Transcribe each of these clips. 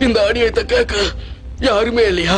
இந்த அநியாயத்தை கேட்க யாருமே இல்லையா?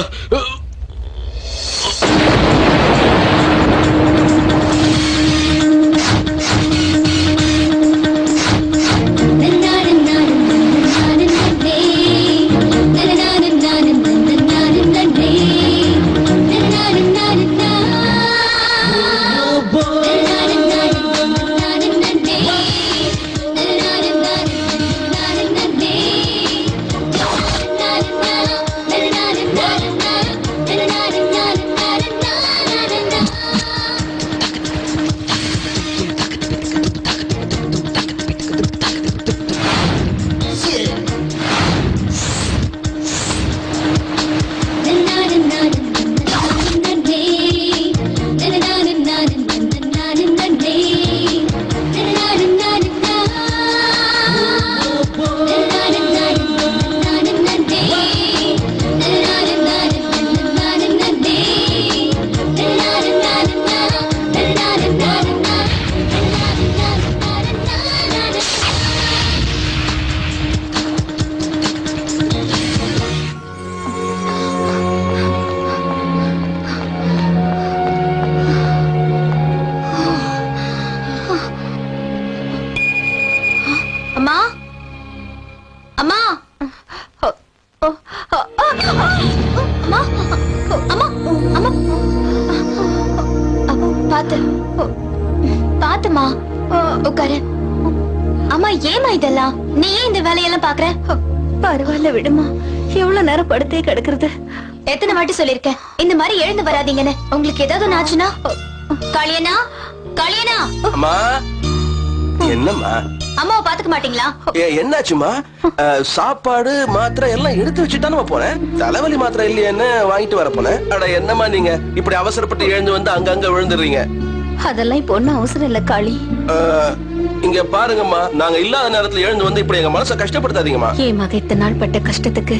பரவாயில்ல விடுமா, எவ்வளவு நேரம் படுத்தே கிடக்குறது. எத்தனை வாட்டி சொல்லிருக்கேன் இந்த மாதிரி எழுந்து வராதீங்கன்னு. உங்களுக்கு ஏதாவது ஆச்சுன்னா காளியனா காளியனா. அம்மா என்னம்மா? அம்மாவை பாத்துக்க மாட்டீங்களா? என்னாச்சுமா? சாப்பாடு மாத்திரை எல்லாம் எடுத்து வச்சுட்டானு போனேன். தலைவலி மாத்திரை இல்லையன்னு வாங்கிட்டு வர போனேன். அட என்னம்மா நீங்க இப்படி அவசரப்பட்டு எழுந்து வந்து அங்கங்க விழுந்துடுறீங்க. அதெல்லாம் இப்ப ஒன்னும் அவசரம் இல்ல காளி. இங்க பாருங்கம்மா, நாங்க இல்லாத நேரத்துல எழுந்து வந்து இப்படி எங்க மனசை கஷ்டப்படுத்தாதீங்கம்மா. என் மக இத்தனை நாள் பட்ட கஷ்டத்துக்கு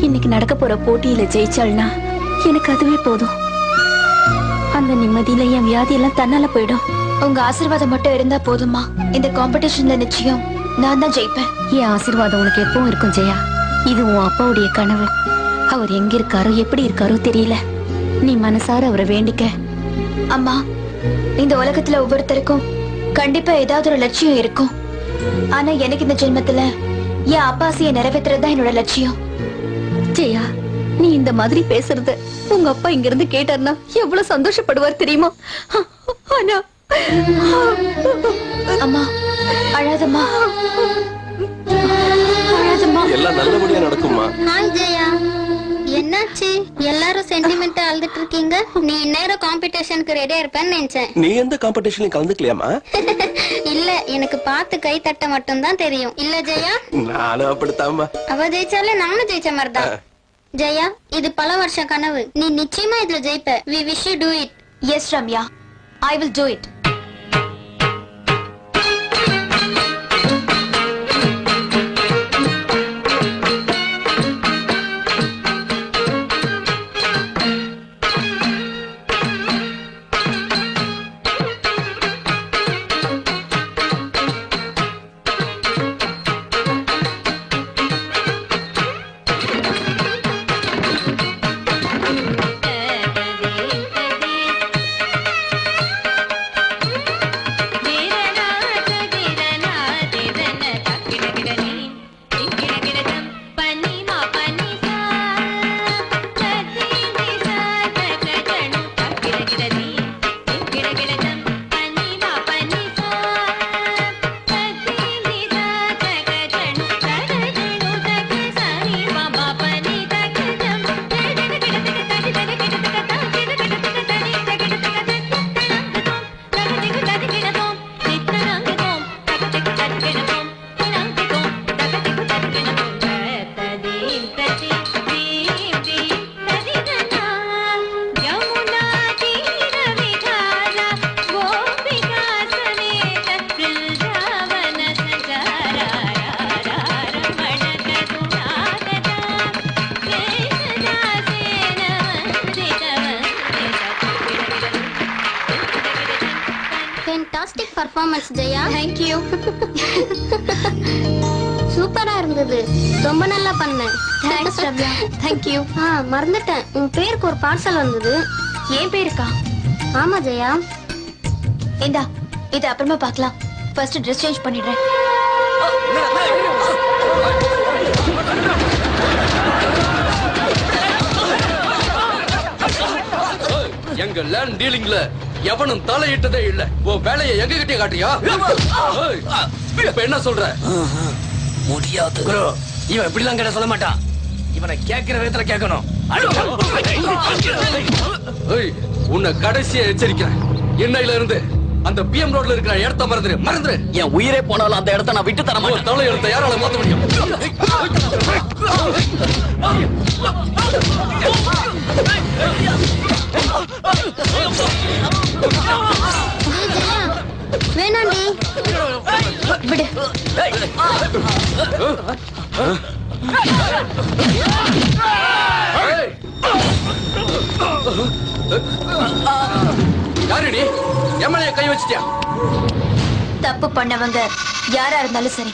இன்னைக்கு நடக்க போற போட்டியில ஜெயிச்சாள்னா எனக்கு அதுவே போதும். அந்த நிம்மதியில என் வியாதி எல்லாம் தன்னால போயிடும். உங்க ஆசீர்வாதம் மட்டும் இருந்தா போதுமா? இந்த காம்படிஷன்ல நிச்சயம் நான் தான் ஜெயிப்பேன். என் ஆசீர்வாதம் உனக்கு எப்பவும் இருக்கும் ஜெயா. இது உன் அப்பாவுடைய கனவு. அவர் எங்க இருக்காரோ எப்படி இருக்காரோ தெரியல. நீ மனசார அவரை வேண்டிக்க. அம்மா, இந்த உலகத்துல ஒவ்வொருத்தருக்கும் கண்டிப்பா ஏதாவது ஒரு லட்சியம் இருக்கும். ஆனா எனக்கு இந்த ஜென்மத்துல என் அப்பாசியை நிறைவேற்றுறதுதான் என்னோட லட்சியம். ஜெயா, நீ இந்த மாதிரி பேசுறது உங்க அப்பா இங்க இருந்து கேட்டார்னா எவ்வளவு சந்தோஷப்படுவார் தெரியுமா? ஆனா அம்மா, அழாதம்மா, அழாதம்மா. எல்லாம் நல்லபடியா நடக்குமா? ஹாய் ஜெயா, என்னாச்சு? எல்லாரும் சென்டிமெண்டா அழுதுட்டு இருக்கீங்க. நீ நேரம் காம்படிஷனுக்கு ரெடியா இருப்பேன்னு நினைச்சேன். நீ எந்த காம்படிஷன்லயும் கலந்துக்கலையாமா? இல்ல, எனக்கு பார்த்து கை தட்ட மட்டும் தான் தெரியும். இல்ல ஜெயா? நானும் அப்படித்தாமா. அவ ஜெயிச்சாலே நானும் ஜெயிச்ச மாதிரிதான். ஜெயா, இது பல வருஷ கனவு. நீ நிச்சயமா இதுல ஜெயிப்ப. We wish you do it. Yes, Ramya, I will do it. Fantastic performance Jaya. Thank you. சூப்பரா இருந்தது. ரொம்ப நல்லா பண்ண. Thanks, Ramya. Thank you. மறந்துட்டேன். உன் பேருக்கு ஒரு பார்சல் வந்தது. ஏன் பேருக்கா? ஆமா ஜெயா. இந்தா, இது அப்புறமா பார்க்கலாம். ஃபர்ஸ்ட் ட்ரெஸ் சேஞ்ச் பண்ணிடுறேன். எங்க லேண்ட் டீலிங்ல எவனும் தலையிட்டதே இல்ல. உன் வேலையை எங்க கிட்டே காட்டியா? இப்ப என்ன சொல்ற? முடியாது குரு. இவன் இப்படிலாம் கேட்ட சொல்ல மாட்டான். இவனை கேட்கிற விதத்துல கேட்கணும். உன்னை கடைசியா எச்சரிக்கிறேன். இன்னையில இருந்து அந்த பிஎம் ரோட்ல இருக்கிற இடத்த மறந்துரு. என் உயிரே போனாலும் அந்த இடத்த நான் விட்டு தர மாட்டேன். தலை எடுத்த யாரால மாத்த முடியும்? வேணாண்டி, விடு. யாரு நீ? எம்எல்ஏ கை வச்சிட்டியா? தப்பு பண்ணவங்க யாரா இருந்தாலும் சரி,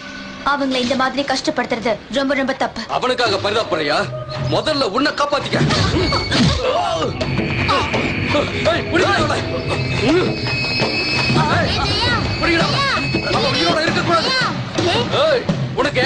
அவங்களை இந்த மாதிரி கஷ்டப்படுத்துறது ரொம்ப ரொம்ப தப்பு. அவனுக்காக பரிதாபப்படையா? முதல்ல உன்னை காப்பாத்திக்க. இருக்கக்கூடாது. உனக்கு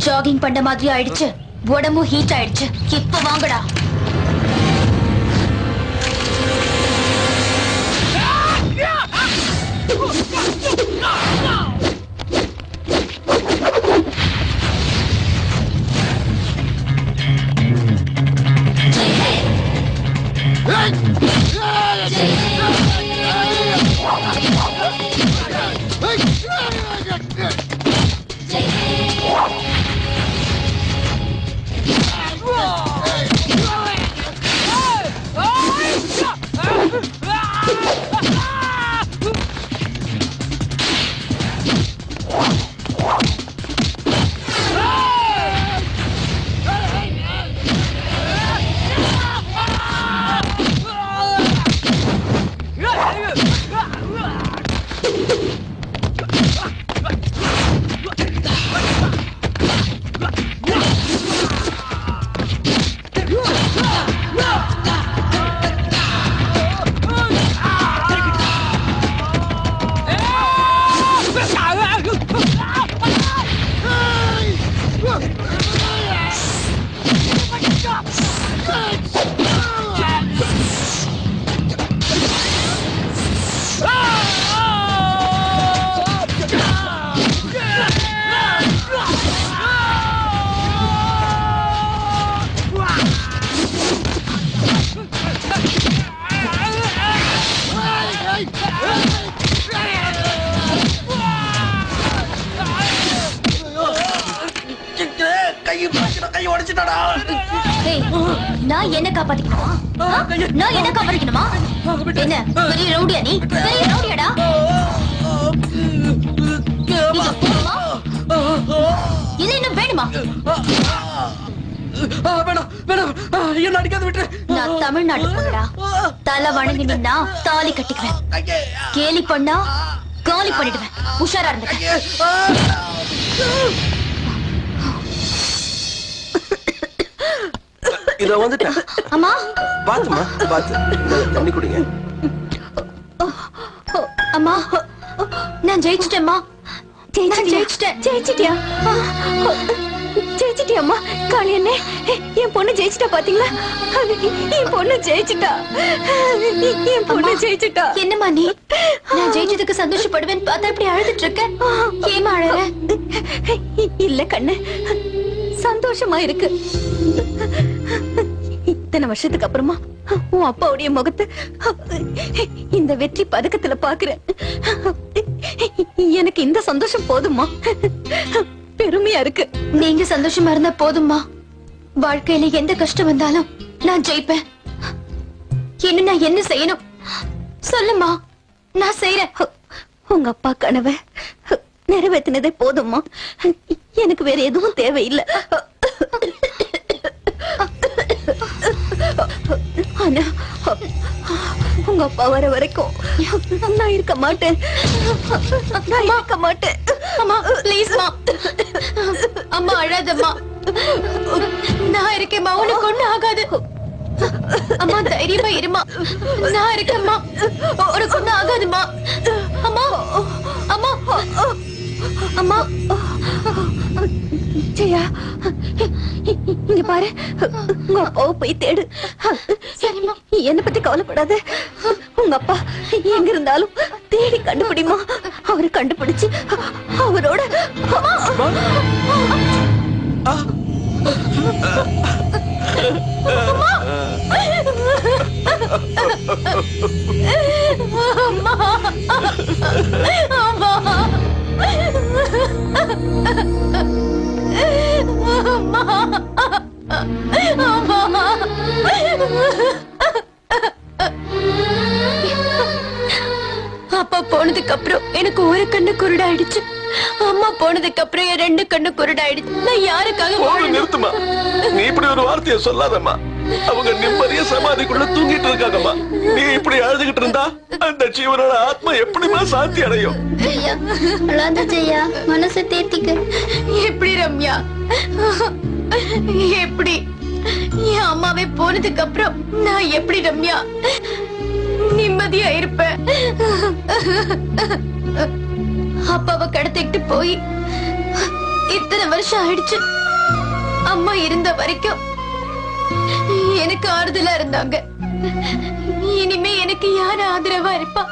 ஜாகிங் பண்ண மாதிரி ஆயிடுச்சு. உடம்பும் ஹீட் ஆயிடுச்சு. இப்ப வாங்கடா. கை உடைச்சிட்டாடா. ஏய், நான் என்ன காப்பாத்திக்கணுமா? நான் என்ன காப்பாத்திக்கணுமா? என்ன பெரிய ரவுடியா நீ? பெரிய ரவுடியாடா? இது போதுமா? இல்ல இன்னும் வேணுமா? வேணாம் வேணாம், என்ன அடிக்காத விட்டு. நான் தமிழ்நாட்டு பொண்ணுடா. தலை வணங்கி நின்னா தாலி கட்டிக்குவேன். கேலி பண்ணா காலி பண்ணிடுவேன். உஷாரா இருந்துக்க. இத வந்துட்டேன். அம்மா பாத்துமா பாத்து தண்ணி குடிங்க. அம்மா நான் ஜெயிச்சிட்டேம்மா. ஜெயிச்சிட்டியா? ஜெயிச்சிட்டியாம்மா? காளியண்ணே, என் பொண்ணு ஜெயிச்சிட்டா பாத்தீங்களா? என் பொண்ணு ஜெயிச்சிட்டா. என் பொண்ணு ஜெயிச்சிட்டா. என்னம்மா நீ? நான் ஜெயிச்சதுக்கு சந்தோஷப்படுவேன் பார்த்தா இப்படி அழுதுட்டு இருக்க. ஏமா அழற? இல்ல கண்ணு, சந்தோஷமா இருக்கு. இத்தனை வருஷத்துக்கு அப்புறமா உன் அப்பாவுடைய முகத்தை இந்த வெற்றி பதக்கத்துல பாக்குறேன். எனக்கு இந்த சந்தோஷம் போதுமா? பெருமையா இருக்கு. நீங்க சந்தோஷமா இருந்தா போதுமா? வாழ்க்கையில எந்த கஷ்டம் வந்தாலும் நான் ஜெயிப்பேன். இன்னும் நான் என்ன செய்யணும் சொல்லுமா, நான் செய்யறேன். உங்க அப்பா கனவை நிறைவேற்றினதே போதுமா? எனக்கு வேற எதுவும் தேவையில்லை. ஆனா உங்க அப்பா வர வரைக்கும் நான் இருக்க மாட்டேன். நான் இருக்க மாட்டேன். அம்மா ப்ளீஸ்மா, அம்மா அழாதம்மா. நான் இருக்கேம்மா, உனக்கு ஒண்ணு ஆகாது. அம்மா தைரியமா இருமா, நான் இருக்கேம்மா, உனக்கு ஒண்ணு ஆகாதுமா. அம்மா அம்மா அம்மா. ஜெயா, இங்க பாரு, உங்க அப்பாவை போய் தேடு. சரிம்மா, என்ன பத்தி கவலைப்படாத. உங்க அப்பா எங்க இருந்தாலும் தேடி கண்டுபிடிமா. அவரை கண்டுபிடிச்சு அவரோட அப்பா போனதுக்கு அப்புறம் எனக்கு ஒரு கண்ணு குருடாயிடுச்சு. அம்மா போனதுக்கு அப்புறம் என் ரெண்டு கண்ணு குருடாயிடுச்சு. நான் யாருக்காக வாழணும்? நிறுத்துமா, நீ இப்படி ஒரு வார்த்தையை சொல்லாதம்மா. அவங்க நிம்மதியா சமாதிக்குள்ள தூங்கிட்டு இருக்காங்கம்மா. நீ இப்படி அழுதுகிட்டு இருந்தா அந்த ஜீவனோட ஆத்மா எப்படிமா சாந்தி அடையும்? ஜெயா அழாத ஜெயா, மனசை தேத்திக்க. எப்படி ரம்யா, எப்படி? என் அம்மாவே போனதுக்கு அப்புறம் நான் எப்படி ரம்யா நிம்மதியா இருப்பேன்? அப்பாவை கடத்திட்டு போய் இத்தனை வருஷம் ஆயிடுச்சு. அம்மா இருந்த வரைக்கும் எனக்கு ஆறுதலா இருந்தாங்க. இனிமே எனக்கு யார் ஆதரவா இருப்பா?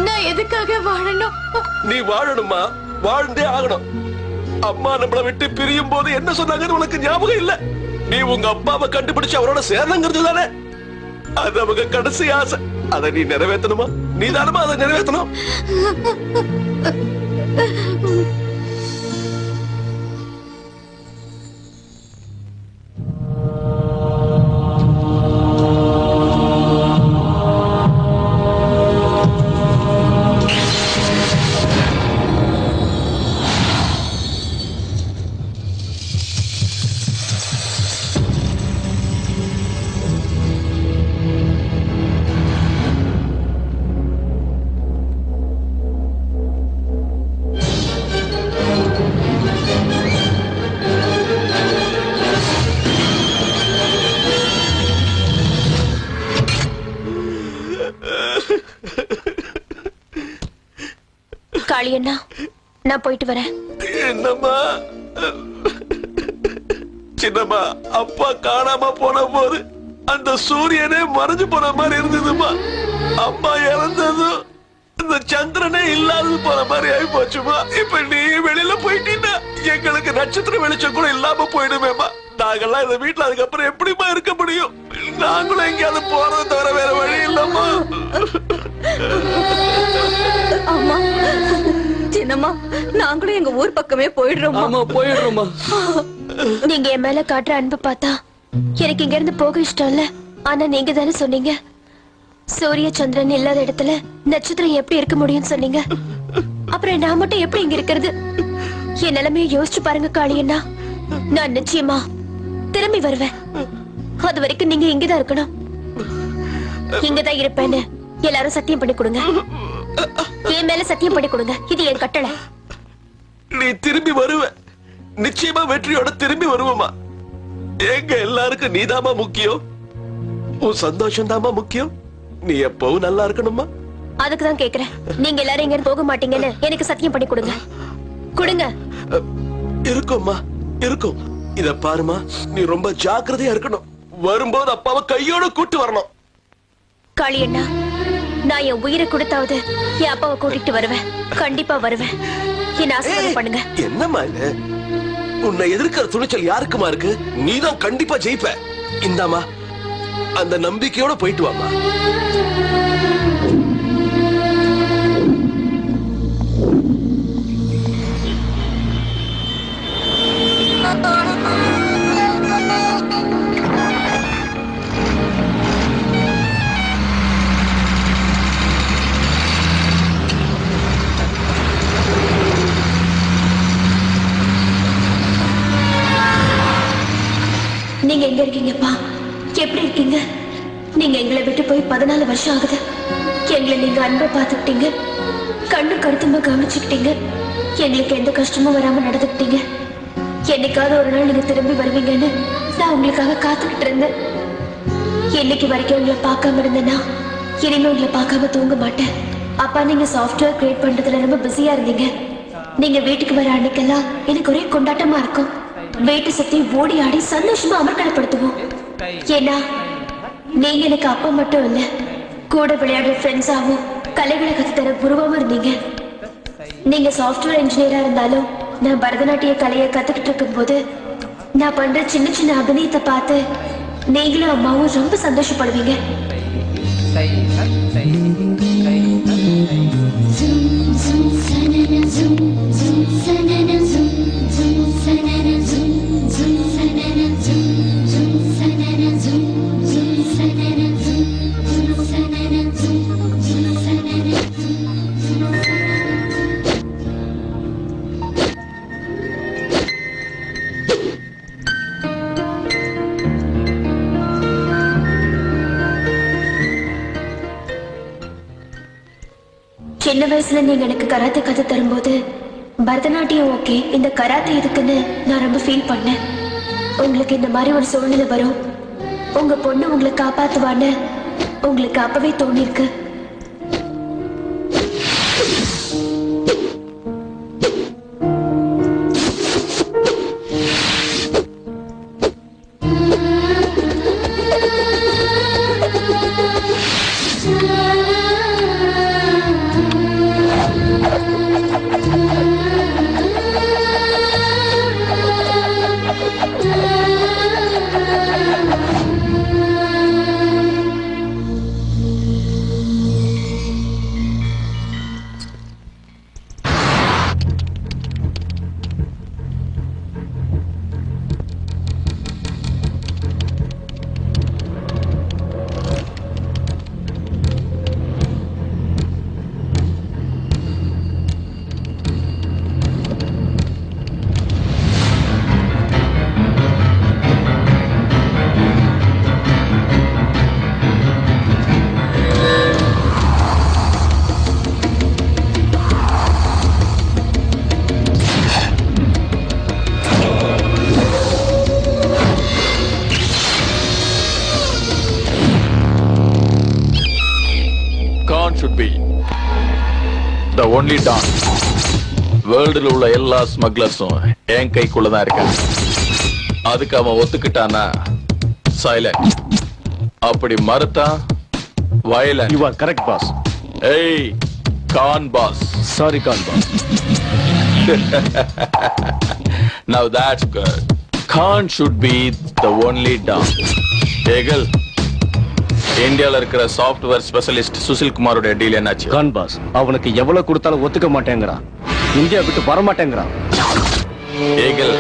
நான் எதுக்காக வாழணும்? நீ வாழணுமா, வாழ்ந்தே ஆகணும். அம்மா நம்மளை விட்டு பிரியும் போது என்ன சொன்னாங்கன்னு உனக்கு ஞாபகம் இல்ல? நீ உங்க அப்பாவை கண்டுபிடிச்சு அவரோட சேரணுங்கிறது தானே அது அவங்க கடைசி ஆசை. அதை நீ நிறைவேற்றணுமா? நீ தானமா அதை நிறைவேற்றணும். காளியண்ணா, நான் போயிட்டு வரேன். என்னம்மா? சின்னம்மா, அப்பா காணாம போன போது அந்த சூரியனே மறைஞ்சு போன மாதிரி இருந்ததுமா. அம்மா இறந்ததும் இந்த சந்திரனே இல்லாதது போன மாதிரி ஆகி போச்சுமா. இப்ப நீ வெளியில போயிட்டீன்னா எங்களுக்கு நட்சத்திர வெளிச்சம் கூட இல்லாம போயிடுமேமா. நாங்கெல்லாம் இந்த வீட்டுல அதுக்கப்புறம் எப்படிமா இருக்க முடியும்? நாங்களும் எங்கேயாவது போறதை தவிர வேற வழி இல்லம்மா. அம்மா, சின்ன அண்ணம்மா நாங்களும் எங்க ஊர் பக்கமே போயிடுறோம். ஆமா போயிடுறோமா. நீங்க என் மேல காட்டுற அன்பு பார்த்தா எனக்கு இங்க இருந்து போக இஷ்டம் இல்ல. ஆனா நீங்க தானே சொன்னீங்க சூரிய சந்திரன் இல்லாத இடத்துல நட்சத்திரம் எப்படி இருக்க முடியும்னு சொன்னீங்க. அப்புறம் நான் மட்டும் எப்படி இங்க இருக்கிறது? என் நிலைமையை யோசிச்சு பாருங்க காளியண்ணா. நான் நிச்சயமா திரும்பி வருவேன். அது வரைக்கும் நீங்க இங்கதான் இருக்கணும். இங்கதான் இருப்பேன்னு எல்லாரும் சத்தியம் பண்ணி கொடுங்க. என் மேல சத்தியம் பண்ணி கொடுங்க. இது என் கட்டளை. நீ திரும்பி வருவ. நிச்சயமா வெற்றியோட திரும்பி வருவமா. எங்க எல்லாருக்கும் நீதாமா முக்கியம். உன் சந்தோஷம் தாமா முக்கியம். நீ எப்பவும் நல்லா இருக்கணுமா. அதுக்குதான் கேக்குறேன். நீங்க எல்லாரும் இங்க போக மாட்டீங்கன்னு எனக்கு சத்தியம் பண்ணி கொடுங்க. கொடுங்க. இருக்கும்மா இருக்கும். இத பாருமா, நீ ரொம்ப ஜாக்கிரதையா இருக்கணும். வரும்போது அப்பாவை கையோட கூட்டு வரணும். காளியண்ணா, நான் என் உயிரை கொடுத்தாவது என் அப்பாவை கூட்டிட்டு வருவேன். கண்டிப்பா வருவேன். என்ன ஆசீர்வாதம் பண்ணுங்க. என்னம்மா இது? உன்னை எதிர்க்கிற துணிச்சல் யாருக்குமா இருக்கு? நீதான் கண்டிப்பா ஜெயிப்ப. இந்தாமா, அந்த நம்பிக்கையோட போயிட்டு வாமா. நீங்க எங்க இருக்கீங்கப்பா? எப்படி இருக்கீங்க? நீங்க எங்களை விட்டு போய் 14 வருஷம் ஆகுது. எங்களை நீங்க அன்பை பார்த்துக்கிட்டீங்க, கண்ணு கருத்துமா கவனிச்சுக்கிட்டீங்க, எங்களுக்கு எந்த கஷ்டமும் வராம நடந்துக்கிட்டீங்க. என்னைக்காவது ஒரு நாள் நீங்க திரும்பி வருவீங்கன்னு நான் உங்களுக்காக காத்துக்கிட்டு இருந்தேன். என்னைக்கு வரைக்கும் உங்களை பார்க்காம இருந்தேன்னா இனிமே உங்களை பார்க்காம தூங்க மாட்டேன். அப்பா நீங்க சாஃப்ட்வேர் கிரியேட் பண்றதுல ரொம்ப பிஸியா இருந்தீங்க. நீங்க வீட்டுக்கு வர அன்னைக்கெல்லாம் எனக்கு ஒரே கொண்டாட்டமா இருக்கும். வீட்டு சுத்தி ஓடி ஆடி சந்தோஷமா அமர்க்கலப்படுத்துவோம். ஏன்னா நீங்க எனக்கு அப்பா மட்டும் இல்ல, கூட விளையாடுற ஃப்ரெண்ட்ஸாவும் கலைகளை கத்து தர குருவாவும் இருந்தீங்க. நீங்க சாஃப்ட்வேர் இன்ஜினியரா இருந்தாலும் நான் பரதநாட்டிய கலையை கத்துக்கிட்டு இருக்கும் போது நான் பண்ற சின்ன சின்ன அபிநயத்தை பார்த்து நீங்களும் அம்மாவும் ரொம்ப சந்தோஷப்படுவீங்க. சின்ன வயசுல நீங்க எனக்கு கராத்தே கத்து தரும்போது பரதநாட்டியம் ஓகே, இந்த கராத்தே எதுக்குன்னு நான் ரொம்ப ஃபீல் பண்ணேன். உங்களுக்கு இந்த மாதிரி ஒரு சூழ்நிலை வரும், உங்க பொண்ணு உங்களை காப்பாத்துவான்னு உங்களுக்கு அப்பவே தோணிருக்கு. should be the only don. வேர்ல்டுல உள்ள எல்லா ஸ்மக்லர்ஸும் என் கைக்குள்ளதான் இருக்காங்க. அதுக்கு அவன் ஒத்துக்கிட்டானா சைலண்ட், அப்படி மறுத்தா violent. You are correct, boss. Hey, Khan boss. Sorry, Khan boss. Now that's good. Khan should be the only don. Eagle, இந்தியால இருக்கிற சாஃப்ட்வேர் ஸ்பெஷலிஸ்ட் சுசில் குமாரோட டீல் என்னாச்சு? கான் பாஸ் அவனுக்கு எவ்வளவு கொடுத்தாலும் ஒத்துக்க மாட்டேங்கிறான். இந்தியா விட்டு வரமாட்டேங்கிறான். ஏகல்,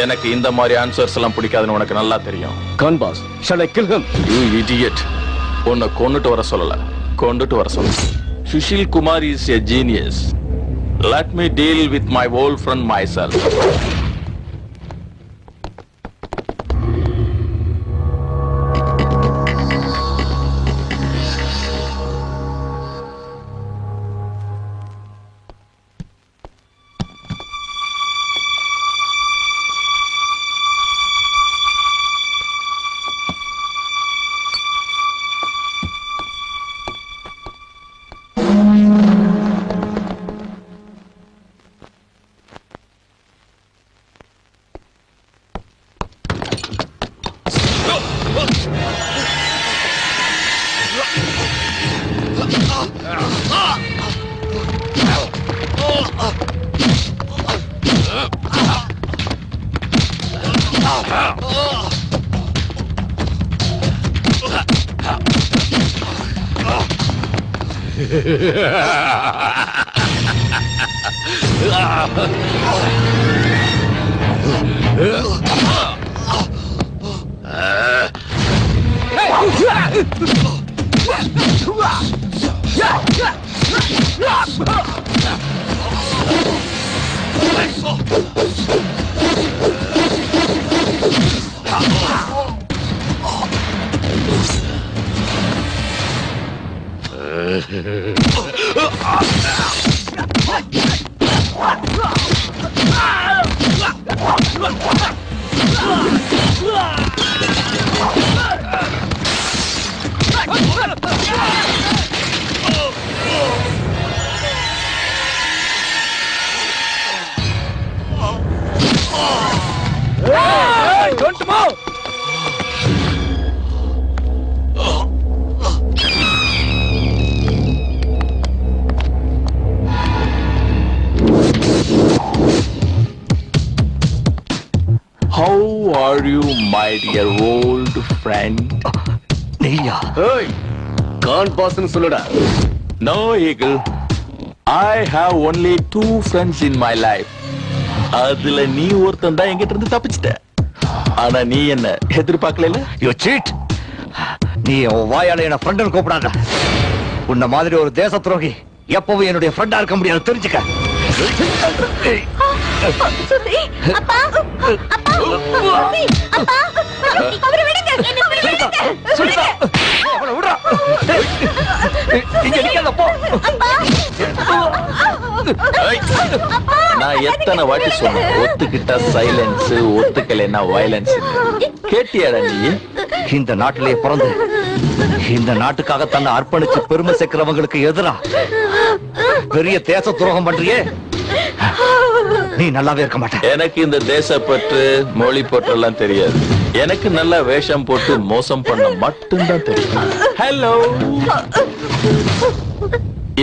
எனக்கு இந்த மாதிரி ஆன்சர்ஸ் எல்லாம் பிடிக்காதுன்னு உனக்கு நல்லா தெரியும். Khan boss, shall I kill him? You idiot. உன்னை கொன்னுட்டு வர சொல்லல, கொண்டுட்டு வர சொல்ல. Sushil Kumar is a genius. Let me deal with my old friend myself. Don't move! How are you, my dear old friend? நீயா? ஏய், கான் பாஸ்னு சொல்லுடா. No, Eagle. I have only 2 friends in my life. அதுல நீ ஒருத்தன் தான் என்கிட்ட இருந்து தப்பிச்சிட்ட. ஆனா நீ என்ன எதிர்பார்க்கல? You cheat. நீ உன் வாயால என்ன ஃப்ரெண்ட்னு கூப்பிடாத. உன்ன மாதிரி ஒரு தேச துரோகி எப்பவும் என்னுடைய ஃப்ரெண்டா இருக்க முடியாது, தெரிஞ்சுக்க. சுந்தரி, அப்பா, அப்பா, சுந்தரி, அப்பா, அவரை விடுங்க, என்னை விடுங்க. சுனிதா, அவனை விடுடா. இங்க நிக்காத, போ. நான் எத்தனை வாட்டி சொன்னேன், ஒத்துக்கிட்டா சைலன்ஸ், ஒத்துக்கலைன்னா வயலன்ஸ். கேட்டியாடா நீ? இந்த நாட்டிலேயே பிறந்து இந்த நாட்டுக்காக தன்னை அர்ப்பணிச்சு பெருமை சேர்க்கிறவங்களுக்கு எதிரா பெரிய தேச துரோகம் பண்றியே, நீ நல்லாவே இருக்க மாட்ட. எனக்கு இந்த தேசப்பற்று மொழி பற்று எல்லாம் தெரியாது. எனக்கு நல்ல வேஷம் போட்டு மோசம் பண்ண மட்டும்தான் தெரியும். ஹலோ,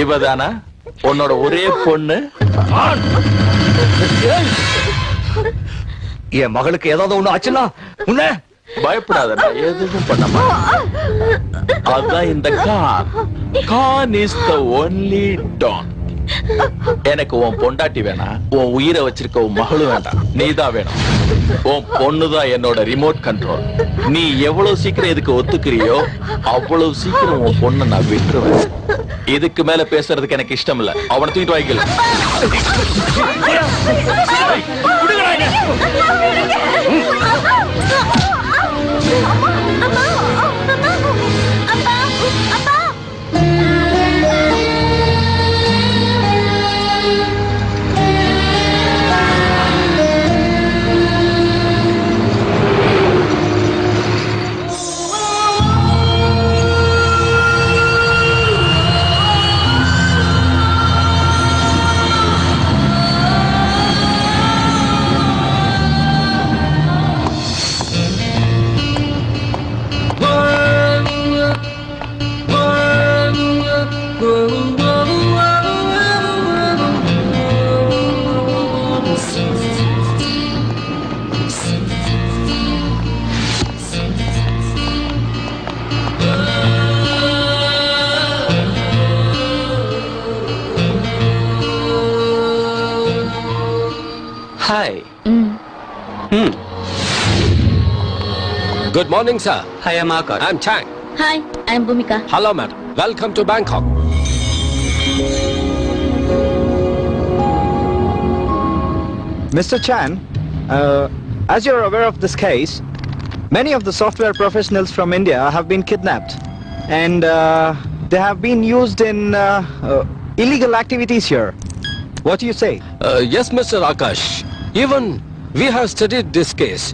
இவதானா உன்னோட ஒரே பொண்ணு? என் மகளுக்கு ஏதாவது ஒண்ணு ஆச்சுன்னா உன்ன பயப்படாத, நான் எதுவும் பண்ண மாட்டேன். அதான் இந்த Khan. Khan is the only don. எனக்கு உன் பொண்டாட்டி வேணாம், உன் உயிரை வச்சிருக்க உன் மகளும் வேண்டாம், நீதான் வேணும். உன் பொண்ணுதான் என்னோட ரிமோட் கண்ட்ரோல். நீ எவ்வளவு சீக்கிரம் இதுக்கு ஒத்துக்கிறியோ அவ்வளவு சீக்கிரம் உன் பொண்ணை நான் விட்டுருவேன். இதுக்கு மேல பேசுறதுக்கு எனக்கு இஷ்டம் இல்ல. அவனை தூக்கிட்டு வாய்க்கல. Hi. Good morning, sir. Hi, I'm Akash. I'm Chang. Hi I am Bhumika. Hello, madam. Welcome to Bangkok. Mr. Chan, as you're aware of this case, many of the software professionals from India have been kidnapped and they have been used in illegal activities here. What do you say? Yes, Mr. Akash. Even we have studied this case.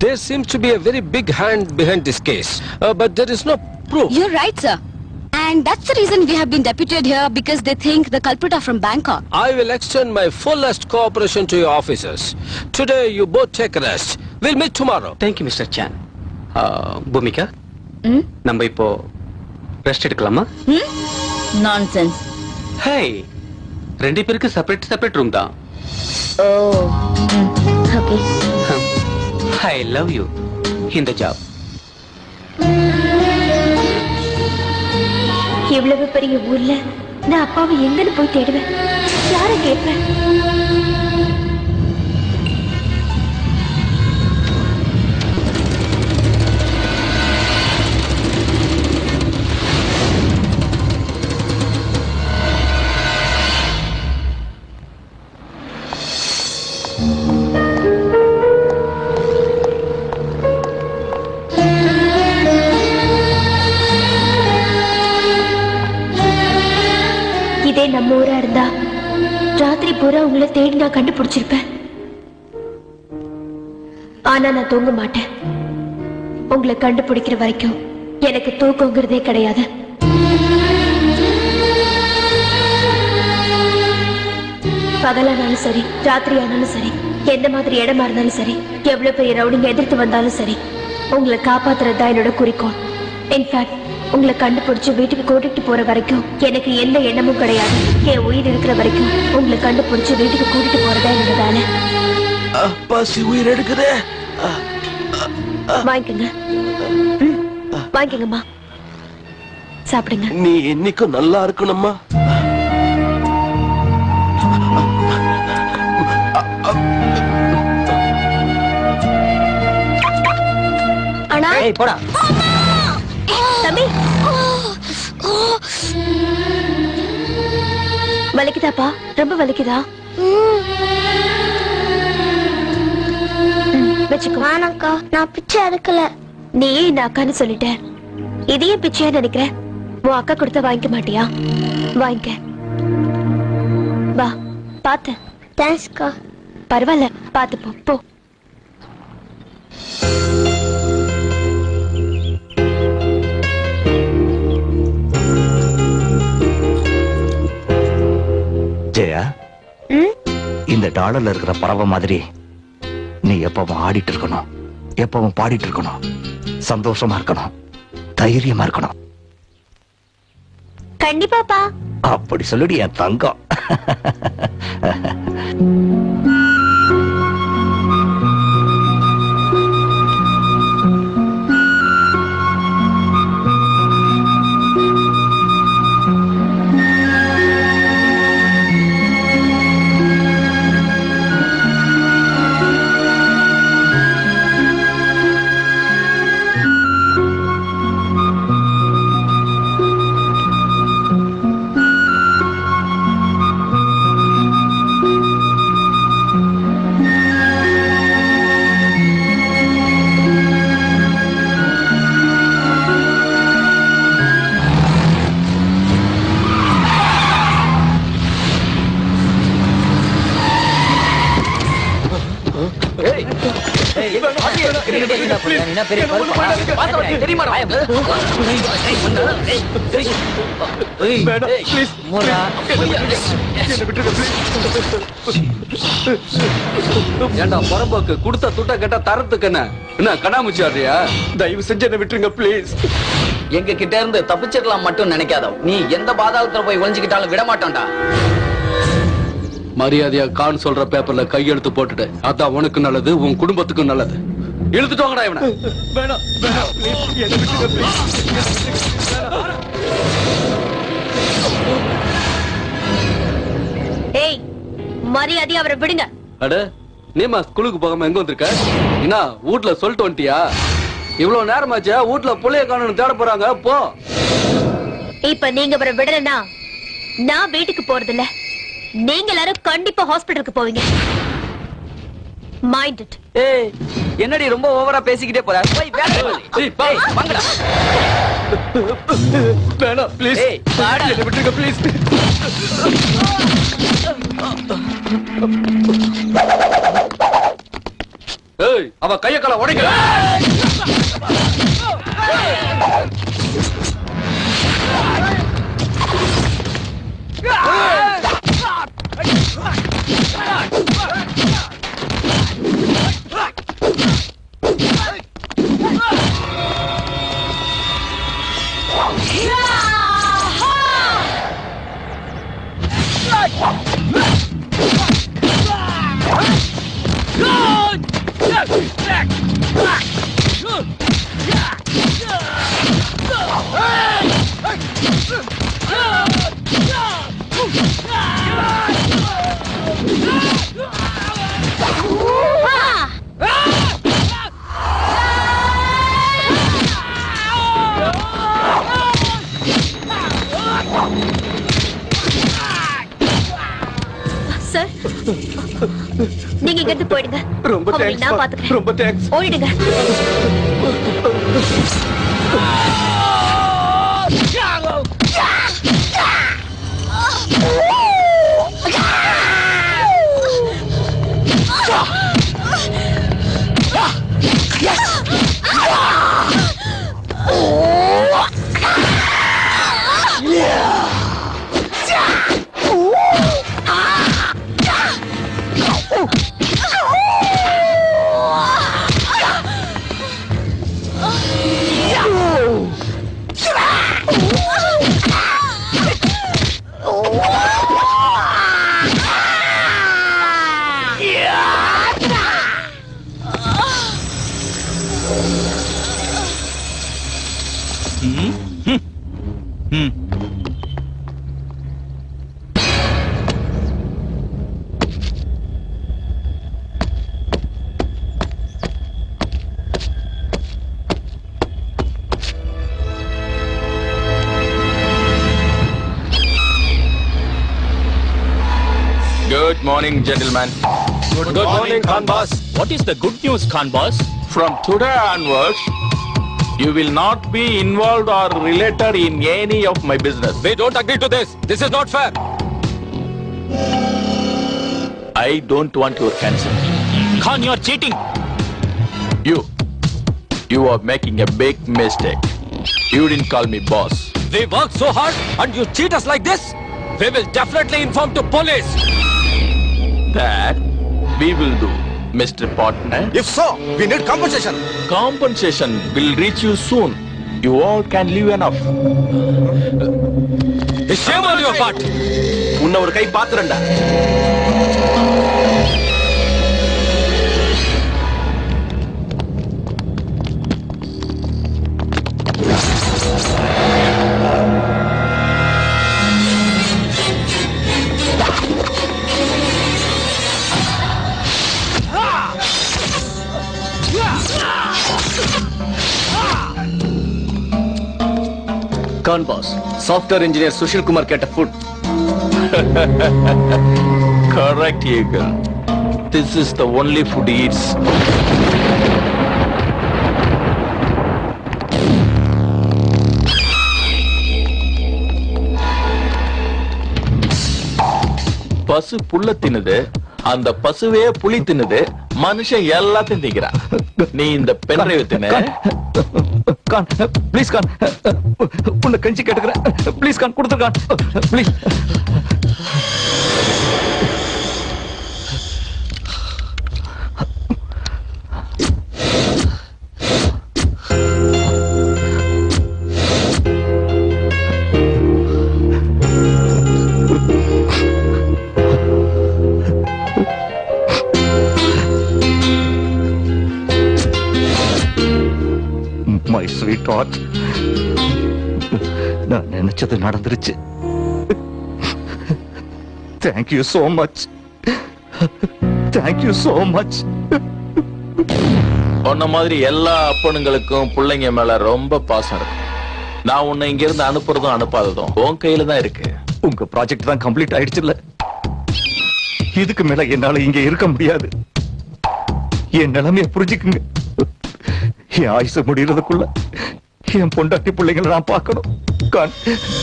There seems to be a very big hand behind this case, but there is no proof. You're right, sir. And that's the reason we have been deputed here, because they think the culprit are from Bangkok. I will extend my fullest cooperation to your officers. Today, you both take rest. We'll meet tomorrow. Thank you, Mr. Chan. Bhoomika, நம்ம இப்போ rest எடுக்கலாமா? Nonsense. Hey, ரெண்டு பேருக்கு separate room தான். ஓ okay. I love you in the job. இவ்வளவு பெரிய ஊர்ல நான் அப்பாவை எங்கன்னு போய் தேடுவேன்? யார கேட்பேன்? இதே நம்ம ஊரா இருந்தா ராத்திரி பூரா உங்களை தேடி நான் கண்டுபிடிச்சிருப்பேன். ஆனா நான் தூங்க மாட்டேன். உங்களை கண்டுபிடிக்கிற வரைக்கும் எனக்கு தூக்கங்கிறதே கிடையாது. பகலானாலும் சரி, ராத்திரி ஆனாலும் சரி, எந்த மாதிரி இடமா இருந்தாலும் சரி, எவ்வளவு பெரிய ரவுடிங்க எதிர்த்து வந்தாலும் சரி, உங்களை காப்பாத்துறதுதான் என்னோட குறிக்கோள். இன்ஃபேக்ட் உங்களை கண்டுபிடிச்சு வீட்டுக்கு கூட்டிட்டு போற வரைக்கும் எனக்கு எந்த எண்ணமும் கிடையாது. என் உயிர் இருக்கிற வரைக்கும் உங்களை கண்டுபிடிச்சு வீட்டுக்கு கூட்டிட்டு போறதா என்னோட வேலை. பசி உயிர் எடுக்குதே. வாங்கிக்கங்க. வாங்கிக்கங்கம்மா, சாப்பிடுங்க. நீ என்னைக்கும் நல்லா இருக்கணும்மா. அண்ணா, ஏய் போடா. தம்பி, வலிக்குதாப்பா? ரொம்ப வலிக்குதா? வச்சுக்கோ. வேணாக்கா, நான் பிச்சை எடுக்கல. நீ இந்த அக்கான்னு சொல்லிட்ட, இதையே பிச்சையா நினைக்கிறேன். உன் அக்கா கொடுத்த வாங்கிக்க மாட்டியா? வாங்கிக்க. வா, பாத்து. தேங்க்ஸ்க்கா. பரவாயில்ல, பாத்து போ. போ. ஜெயா, இந்த டாலர்ல இருக்கிற பறவை மாதிரி நீ எப்பவும் ஆடிட்டு இருக்கணும், எப்பவும் பாடிட்டு இருக்கணும், சந்தோஷமா இருக்கணும், தைரியமா இருக்கணும். கண்டிப்பாப்பா. அப்படி சொல்லுடி என் தங்கம். ஏண்டா புறம்போக்கு கொடுத்த துட்ட கேட்டா தரத்துக்கு என்ன கண்ணாமூச்சி ஆடுறியா? தயவு செஞ்சு என்ன விட்டுருங்க ப்ளீஸ். எங்க கிட்ட இருந்து தப்பிச்சிடலாம் மட்டும் நினைக்காத. நீ எந்த பாதாளத்துல போய் ஒளிஞ்சுக்கிட்டாலும் விட மாட்டோம்டா. மரியாதையா கான் சொல்ற பேப்பர்ல கையெழுத்து போட்டுட்டு, அதான் உனக்கு நல்லது, உன் குடும்பத்துக்கும் நல்லது. இழுத்துட்டு வாங்கடா இவனை. வேணாம் வேணாம் ப்ளீஸ், என்ன விட்டுருங்க ப்ளீஸ். ஏய், மரியாதையா அவரை விடுங்க. அட, நீமா ஸ்கூலுக்கு போகாம எங்க வந்திருக்க? என்ன வீட்ல சொல்லிட்டு வந்துட்டியா? இவ்வளவு நேரமாச்சா வீட்ல புள்ளைய காணோம்னு தேட போறாங்க. போ. இப்ப நீங்க வர விடலனா நான் வீட்டுக்கு போறது இல்ல. நீங்க எல்லாரும் கண்டிப்பா ஹாஸ்பிடலுக்கு போவீங்க. Mind it. ஏய் என்னடி ரொம்ப ஓவரா பேசிக்கிட்டே போற? போய் வேலை வாங்கடா. வேணா ப்ளீஸ். ஏய் வாடா. என்ன விட்டுருங்க ப்ளீஸ். ஏய் அவ கைய கால உடைங்க. சார் நீங்க இங்க இருந்து போயிடுங்க. ரொம்ப தேங்க்ஸ். நான் பாத்துக்கிறேன். ரொம்ப thanks. ஓடிடுங்க. Good morning, gentlemen. Good morning, Khan boss. What is the good news, Khan boss? From today onwards, you will not be involved or related in any of my business. We don't agree to this. This is not fair. I don't want your consent. Khan, you are cheating. You are making a big mistake. You didn't call me boss. We work so hard and you cheat us like this? We will definitely inform to police. That we will do, Mr. Partner. If so, we need compensation. Compensation will reach you soon. You all can live enough. Shame on your part. உன்னை ஒரு கை பாத்துறேன்டா. Khan boss, software engineer Sushil Kumar கேட்ட food. Correct, Eagle. This is the only food he eats. பசு புல்ல தின்னுது, அந்த பசுவே புலி தின்னுது, மனுஷன் எல்லாத்தையும் திங்கிறான். நீ இந்த பென்ட்ரைவ் தின்னு. கான் ப்ளீஸ் கான், உன்னை கஞ்சி கேட்டுக்கிறேன். ப்ளீஸ் கான் கொடுத்துரு கான், ப்ளீஸ். My sweetheart, நான் நினைச்சது நடந்துருச்சு. Thank you so much. Thank you so much. உன்ன மாதிரி எல்லா அப்பனுங்களுக்கும் பிள்ளைங்க மேல ரொம்ப பாசம் இருக்கு. நான் உன்னை இங்க இருந்து அனுப்புறதும் அனுப்பாததும் உன் கையில தான் இருக்கு. உங்க ப்ராஜெக்ட் தான் கம்ப்ளீட் ஆயிடுச்சுல்ல, இதுக்கு மேல என்னால இங்க இருக்க முடியாது. என் நிலைமைய புரிஞ்சுக்குங்க. என் ஆயுச முடியறதுக்குள்ள என் பொண்டாட்டி பிள்ளைங்களை நான் பார்க்கணும். கான்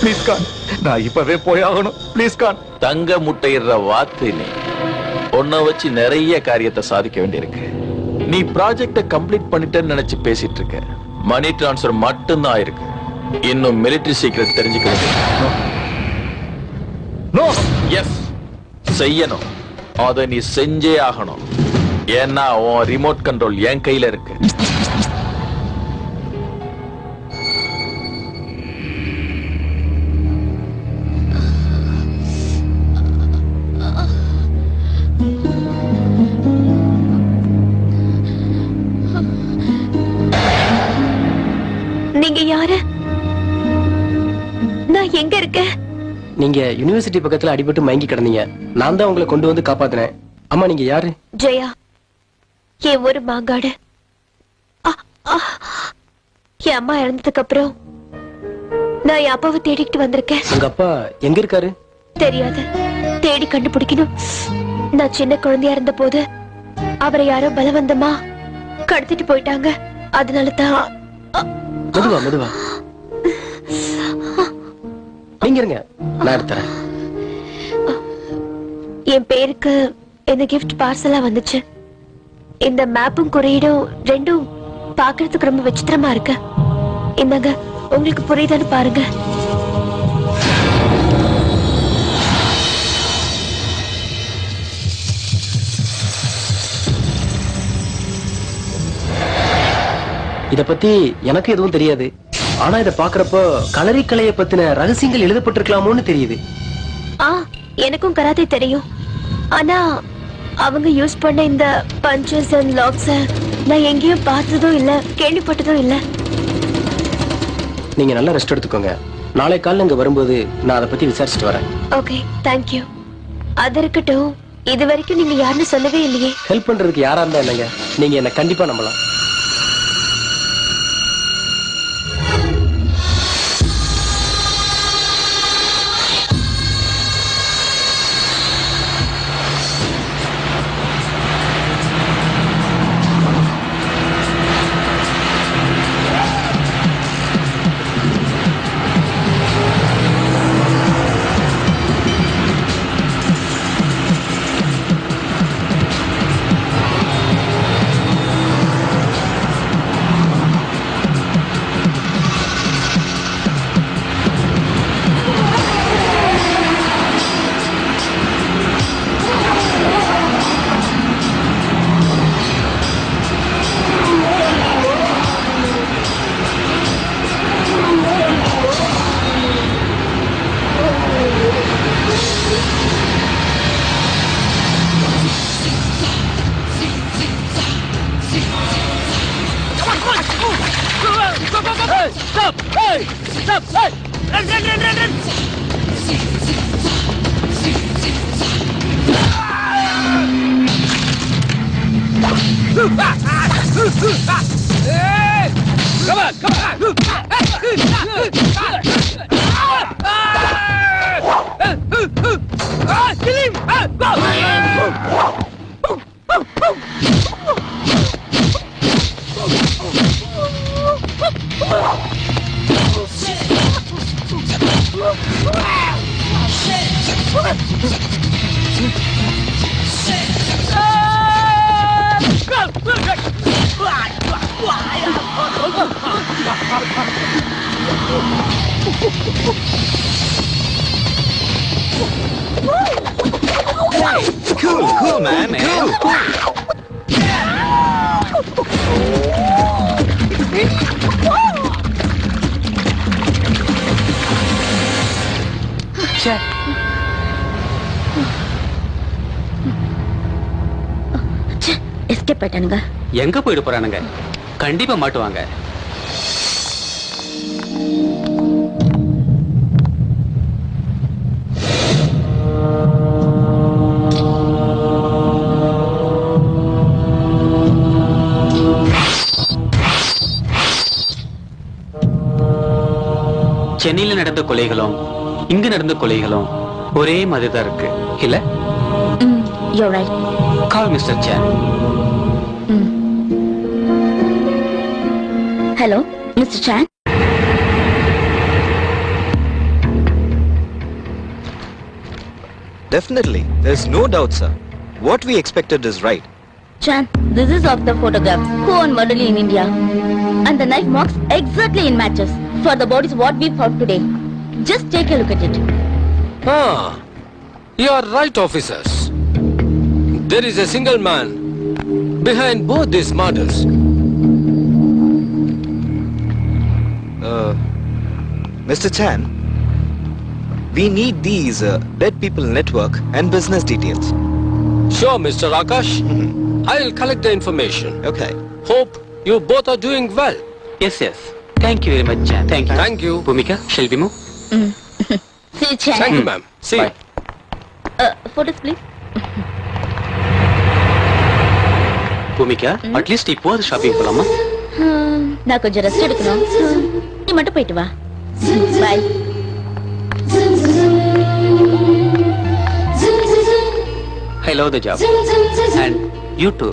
ப்ளீஸ் கான், நான் இப்பவே போயாகணும். ப்ளீஸ் கான். தங்க முட்டையிடுற வார்த்தை நீ. உன்னை வச்சு நிறைய காரியத்தை சாதிக்க வேண்டியிருக்கு. நீ ப்ராஜெக்ட கம்ப்ளீட் பண்ணிட்டேன்னு நினைச்சு பேசிட்டு இருக்க. மணி டிரான்ஸ்பர் மட்டும்தான் ஆயிருக்கு. இன்னும் மிலிட்டரி சீக்ரெட் தெரிஞ்சுக்க வேண்டியது. நோ எஸ், செய்யணும். அதை நீ செஞ்சே ஆகணும். ஏன்னா உன் ரிமோட் கண்ட்ரோல் என் கையில இருக்கு. நீங்க யாரு? நான் எங்க இருக்கேன்? நீங்க யுனிவர்சிட்டி பக்கத்துல அடிபட்டு மயங்கி கிடந்தீங்க. நான் தான் உங்களை கொண்டு வந்து காப்பாத்தினேன். அம்மா நீங்க யாரு? ஜெயா, என் ஒரு மாங்காடு. என் அம்மா இறந்ததுக்கு அப்புறம் நான் என் அப்பாவை தேடிக்கிட்டு வந்திருக்கேன். உங்க அப்பா எங்க இருக்காரு? தெரியாது, தேடி கண்டுபிடிக்கணும். நான் சின்ன குழந்தையா இருந்த போது அவரை யாரோ பலவந்தமா கடத்திட்டு போயிட்டாங்க. அதனால தான். மெதுவா மெதுவா நீங்க இருங்க, நான் எடுத்துறேன். என் பேருக்கு இந்த கிஃப்ட் பார்சலா வந்துச்சு. இந்த மேப்பும் குறியீடும் ரெண்டும் பாக்குறதுக்கு ரொம்ப விசித்திரமா இருக்கு. இந்தாங்க, உங்களுக்கு புரியுதான்னு பாருங்க. இத பத்தி எனக்கு எதுவும் தெரியாது. ஆனா இத பாக்குறப்போ களரி கலையை பத்தின ரகசியங்கள் எழுதப்பட்டிருக்கலாமோன்னு தெரியுது. எனக்கும் கராத்தே தெரியும். ஆனா அவங்க யூஸ் பண்ண இந்த பஞ்சஸ் அண்ட் லாக்ஸ் நான் எங்கேயும் பார்த்ததும் இல்ல, கேள்விப்பட்டதும் இல்ல. நீங்க நல்லா ரெஸ்ட் எடுத்துக்கோங்க. நாளை காலையில இங்க வரும்போது நான் அதை பத்தி விசாரிச்சுட்டு வரேன். Okay, thank you. அது இருக்கட்டும், இது வரைக்கும் நீங்க யாருன்னு சொல்லவே இல்லையே. ஹெல்ப் பண்றதுக்கு யாரா இருந்தா என்னங்க, நீங்க என்ன கண்டிப்பா நம்பலாம். Cool, man. Cool. எஸ்கேப் ஆயிட்டானுங்க. எங்க போயிட்டு போறானுங்க? கண்டிப்பா மாட்டுவாங்க. சென்னையில நடந்த கொலைகளும் இங்க நடந்த கொலைகளும் ஒரே மாதிரி தான் இருக்கு இல்ல? You're right. Call Mr. Chan. Hello, Mr. Chan. Definitely. There's no doubt, sir. What we expected is right. Chan, this is of the photographs who on murder in India. And the knife marks exactly in matches for the bodies what we found today. Just take a look at it. You are right, officers. There is a single man behind both these murders. Mr. Chan, we need these dead people network and business details. Sure, Mr. Akash. I'll collect the information. Okay. Hope you both are doing well. Yes, yes. Thank you very much, Chan. Thank you. Thank you. Bhumika, shall we move? See, Chan. Thank you, ma'am. See. Bye. Photos, please. Bhoomika, at least இப்போ அது shopping போலாமா? நான் கொஞ்சம் rest எடுக்கணும். நீ மட்டும் போயிட்டு வா. By. I love the job. And you too.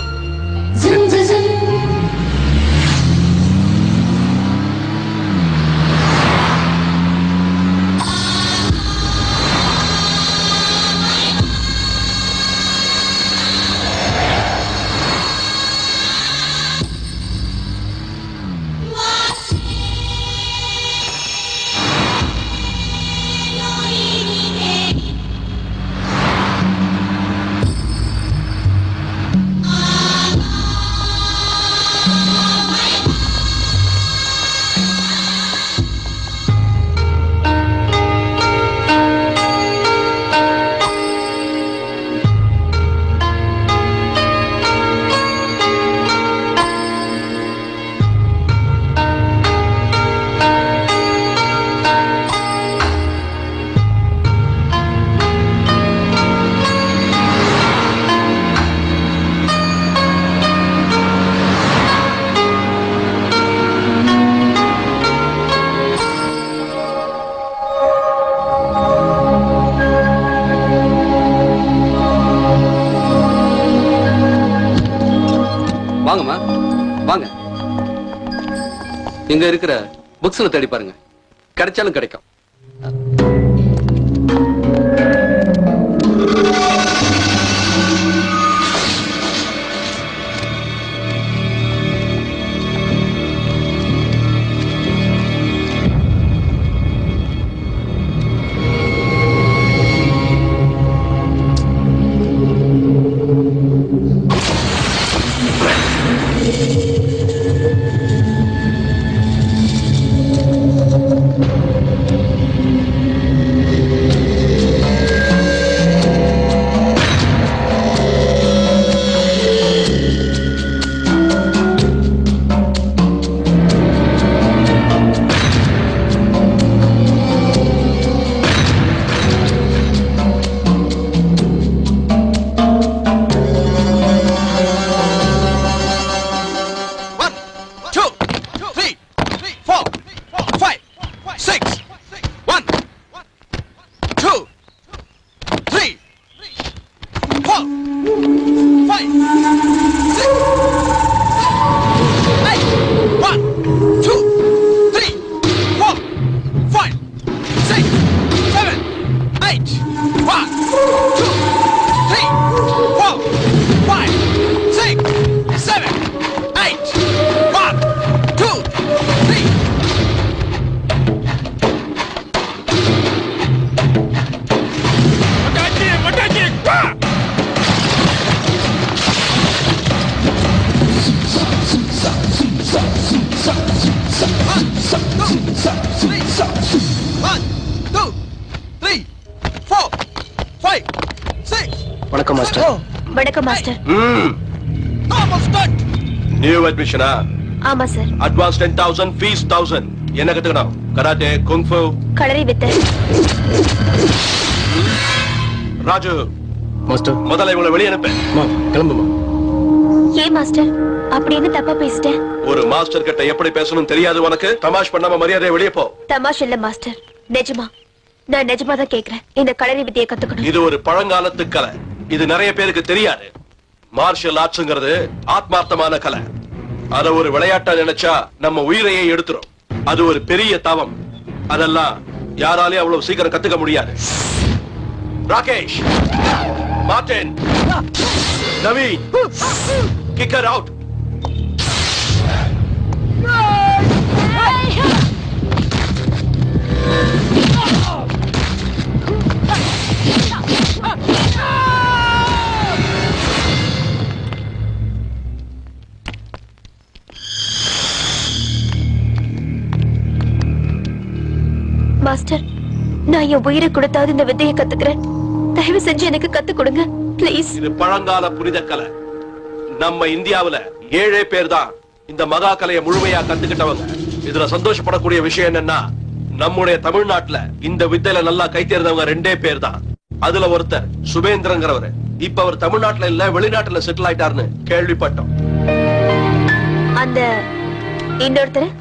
வாங்கம்மா வாங்க. இங்க இருக்கிற புக்ஸ்ல தேடி பாருங்க, கிடைச்சாலும் கிடைக்கும். வணக்கம் மாஸ்டர். வணக்கம் மாஸ்டர். நியூ அட்மிஷனா? ஆமா சார். Advance 10,000, fees 1,000. என்ன கத்துக்கணும்? கராத்தே, குங்ஃபு, களரி வித்தை. ராஜு மாஸ்டர், முதல்ல இவங்களை வெளியே அனுப்பு. கிளம்புமா. ஏன் மாஸ்டர் அப்படி என்ன தப்பா பேசிட்டேன்? ஒரு மாஸ்டர் கிட்ட எப்படி பேசணும் தெரியாது உனக்கு? தமாஷ் பண்ணாம மரியாதையை வெளியே போ. தமாஷ் இல்ல மாஸ்டர், நிஜமா. நான் நிஜமா தான் கேக்குறேன். இந்த களரி வித்தையை கத்துக்கணும். இது ஒரு பழங்காலத்து கலை. இது நிறைய பேருக்கு தெரியாது. மார்ஷல் ஆர்ட்ஸ்ங்கிறது ஆத்மார்த்தமான கலை. அத ஒரு விளையாட்டா நினைச்சா நம்ம உயிரையே எடுத்துரும். அது ஒரு பெரிய தவம். அதெல்லாம் யாராலையும் அவ்வளவு சீக்கிரம் கத்துக்க முடியாது. Rakesh, Martin, Naveen, kick her out. Master, நான் என் உயிரை கொடுத்தாவது இந்த வித்தையை கத்துக்கிறேன். தயவு செஞ்சு எனக்கு கத்து கொடுங்க ப்ளீஸ். இது பழங்கால புனித கலை. நம்ம இந்தியாவுல 7 பேர் தான் இந்த மகா கலையை முழுமையா கத்துக்கிட்டவங்க. இதுல சந்தோஷப்படக்கூடிய விஷயம் என்னன்னா, நம்முடைய தமிழ்நாட்டுல இந்த வித்தையில நல்லா கை தேர்ந்தவங்க 2 பேர் தான். அதுல ஒருத்தர் சுபேந்திரங்கிறவர். இப்ப அவர் தமிழ்நாட்டுல இல்ல வெளிநாட்டுல செட்டில் ஆயிட்டாருன்னு கேள்விப்பட்டோம்.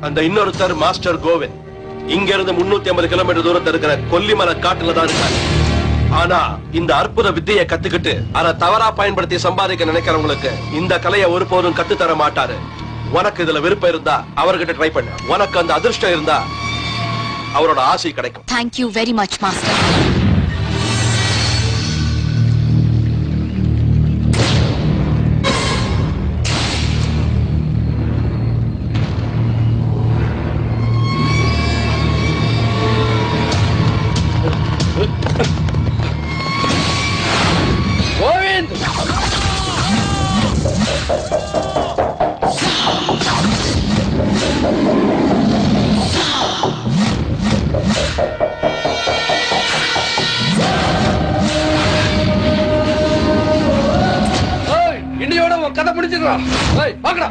அந்த இன்னொருத்தர் மாஸ்டர் கோவிந்த். இங்க இருந்து 350 கிலோமீட்டர் தூரத்துல இருக்கிற கொல்லிமலை காட்டுல தான் இருக்காரு. ஆனா இந்த அற்புத வித்தையை கத்துக்கிட்டு அதை தவறா பயன்படுத்தி சம்பாதிக்க நினைக்கிறவங்களுக்கு இந்த கலையை ஒருபோதும் கத்து தர மாட்டாரு. உனக்கு இதுல விருப்பம் இருந்தா அவர்கிட்ட ட்ரை பண்ணு. உனக்கு அந்த அதிர்ஷ்டம் இருந்தா அவரோட ஆசை கிடைக்கும். Thank you very much, master. இன்னையோட உன் கதை முடிஞ்சிடலாம். பாக்கடா.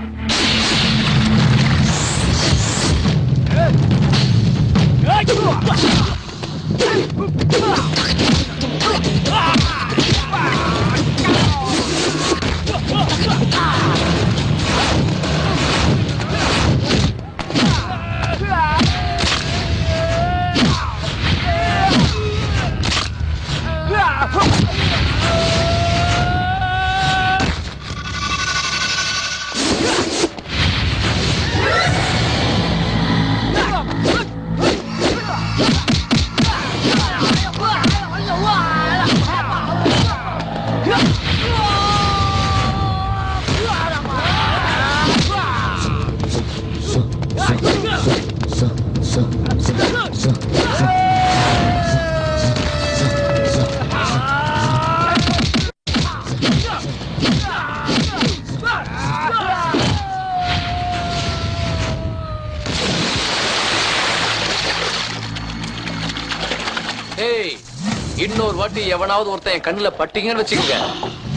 இன்னொரு வாட்டி எவனாவது ஒருத்தன் என் கண்ணுல பட்டீங்கன்னு வச்சுக்கோங்க,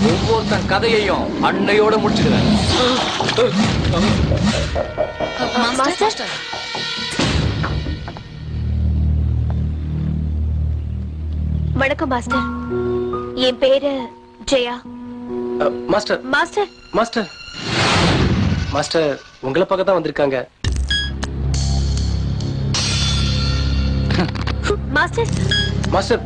ஒவ்வொருத்தன் கதையையும் அன்னையோட முடிச்சுக்கிறேன். வணக்கம் மாஸ்டர், என் பேரு Jaya. Master master master master உங்களை பார்க்க தான் வந்திருக்காங்க. மாஸ்டர் மாஸ்டர்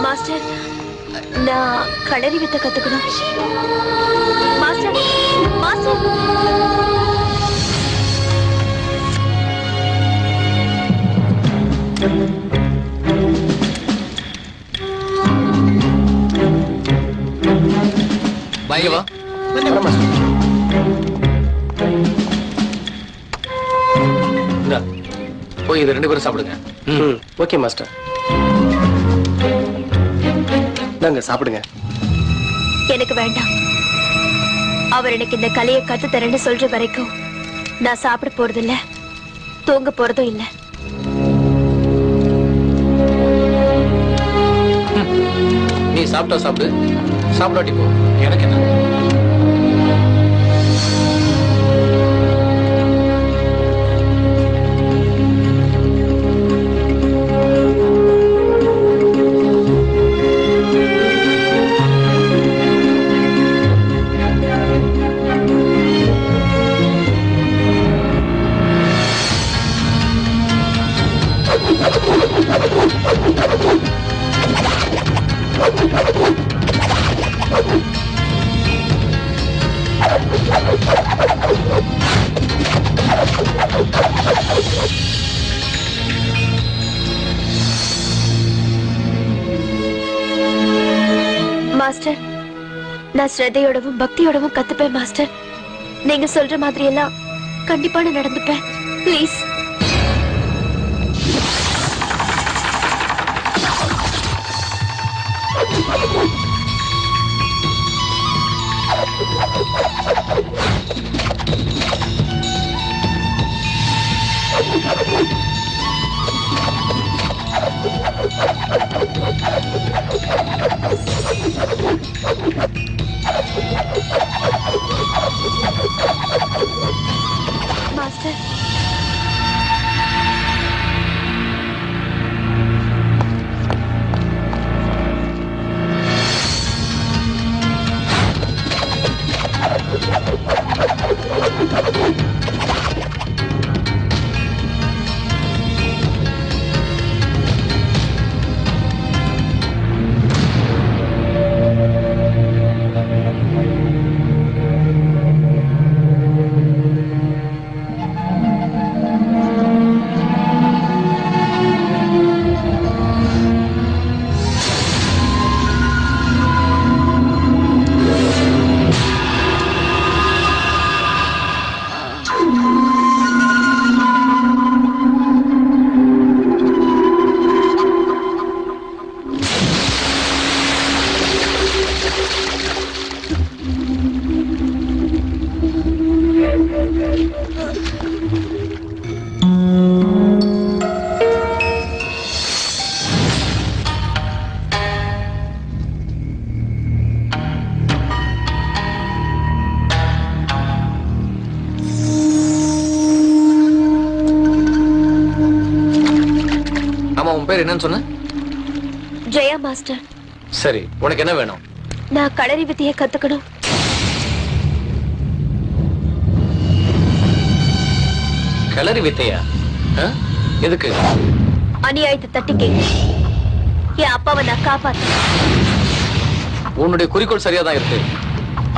மாஸ்டர், நான் களரி வித்தை கத்துக்கணும். மாஸ்டர் மாஸ்டர் பயவா போய் இது 2 பேரும் சாப்பிடுங்க. Okay master. நாங்க சாப்பிடுங்க. எனக்கு வேண்டாம். அவர் எனக்கு இந்த கலையை கத்து தரேன்னு சொல்ற வரைக்கும் நான் சாப்பிட போறதில்ல, தூங்க போறதும் இல்ல. நீ சாப்பிட்டா சாப்பிடு, சாப்பிடாட்டி போ, எனக்கு என்ன. நான் ஸ்ரத்தையோடவும் பக்தியோடவும் கத்துப்பேன் மாஸ்டர். நீங்க சொல்ற மாதிரி எல்லாம் கண்டிப்பா நான் நடந்துப்பேன். ப்ளீஸ். மாஸ்டர், உன் பேர் என்னன்னு சொன்ன? ஜெயா மாஸ்டர். சரி, உனக்கு என்ன வேணும்? நான் களரி வித்தையை கத்துக்கணும். களரி வித்தையா? எதுக்கு? அநியாயத்தை தட்டி கேட்க என் அப்பாவை நான் காப்பாத்தேன். உன்னுடைய குறிக்கோள் சரியா தான் இருக்கு,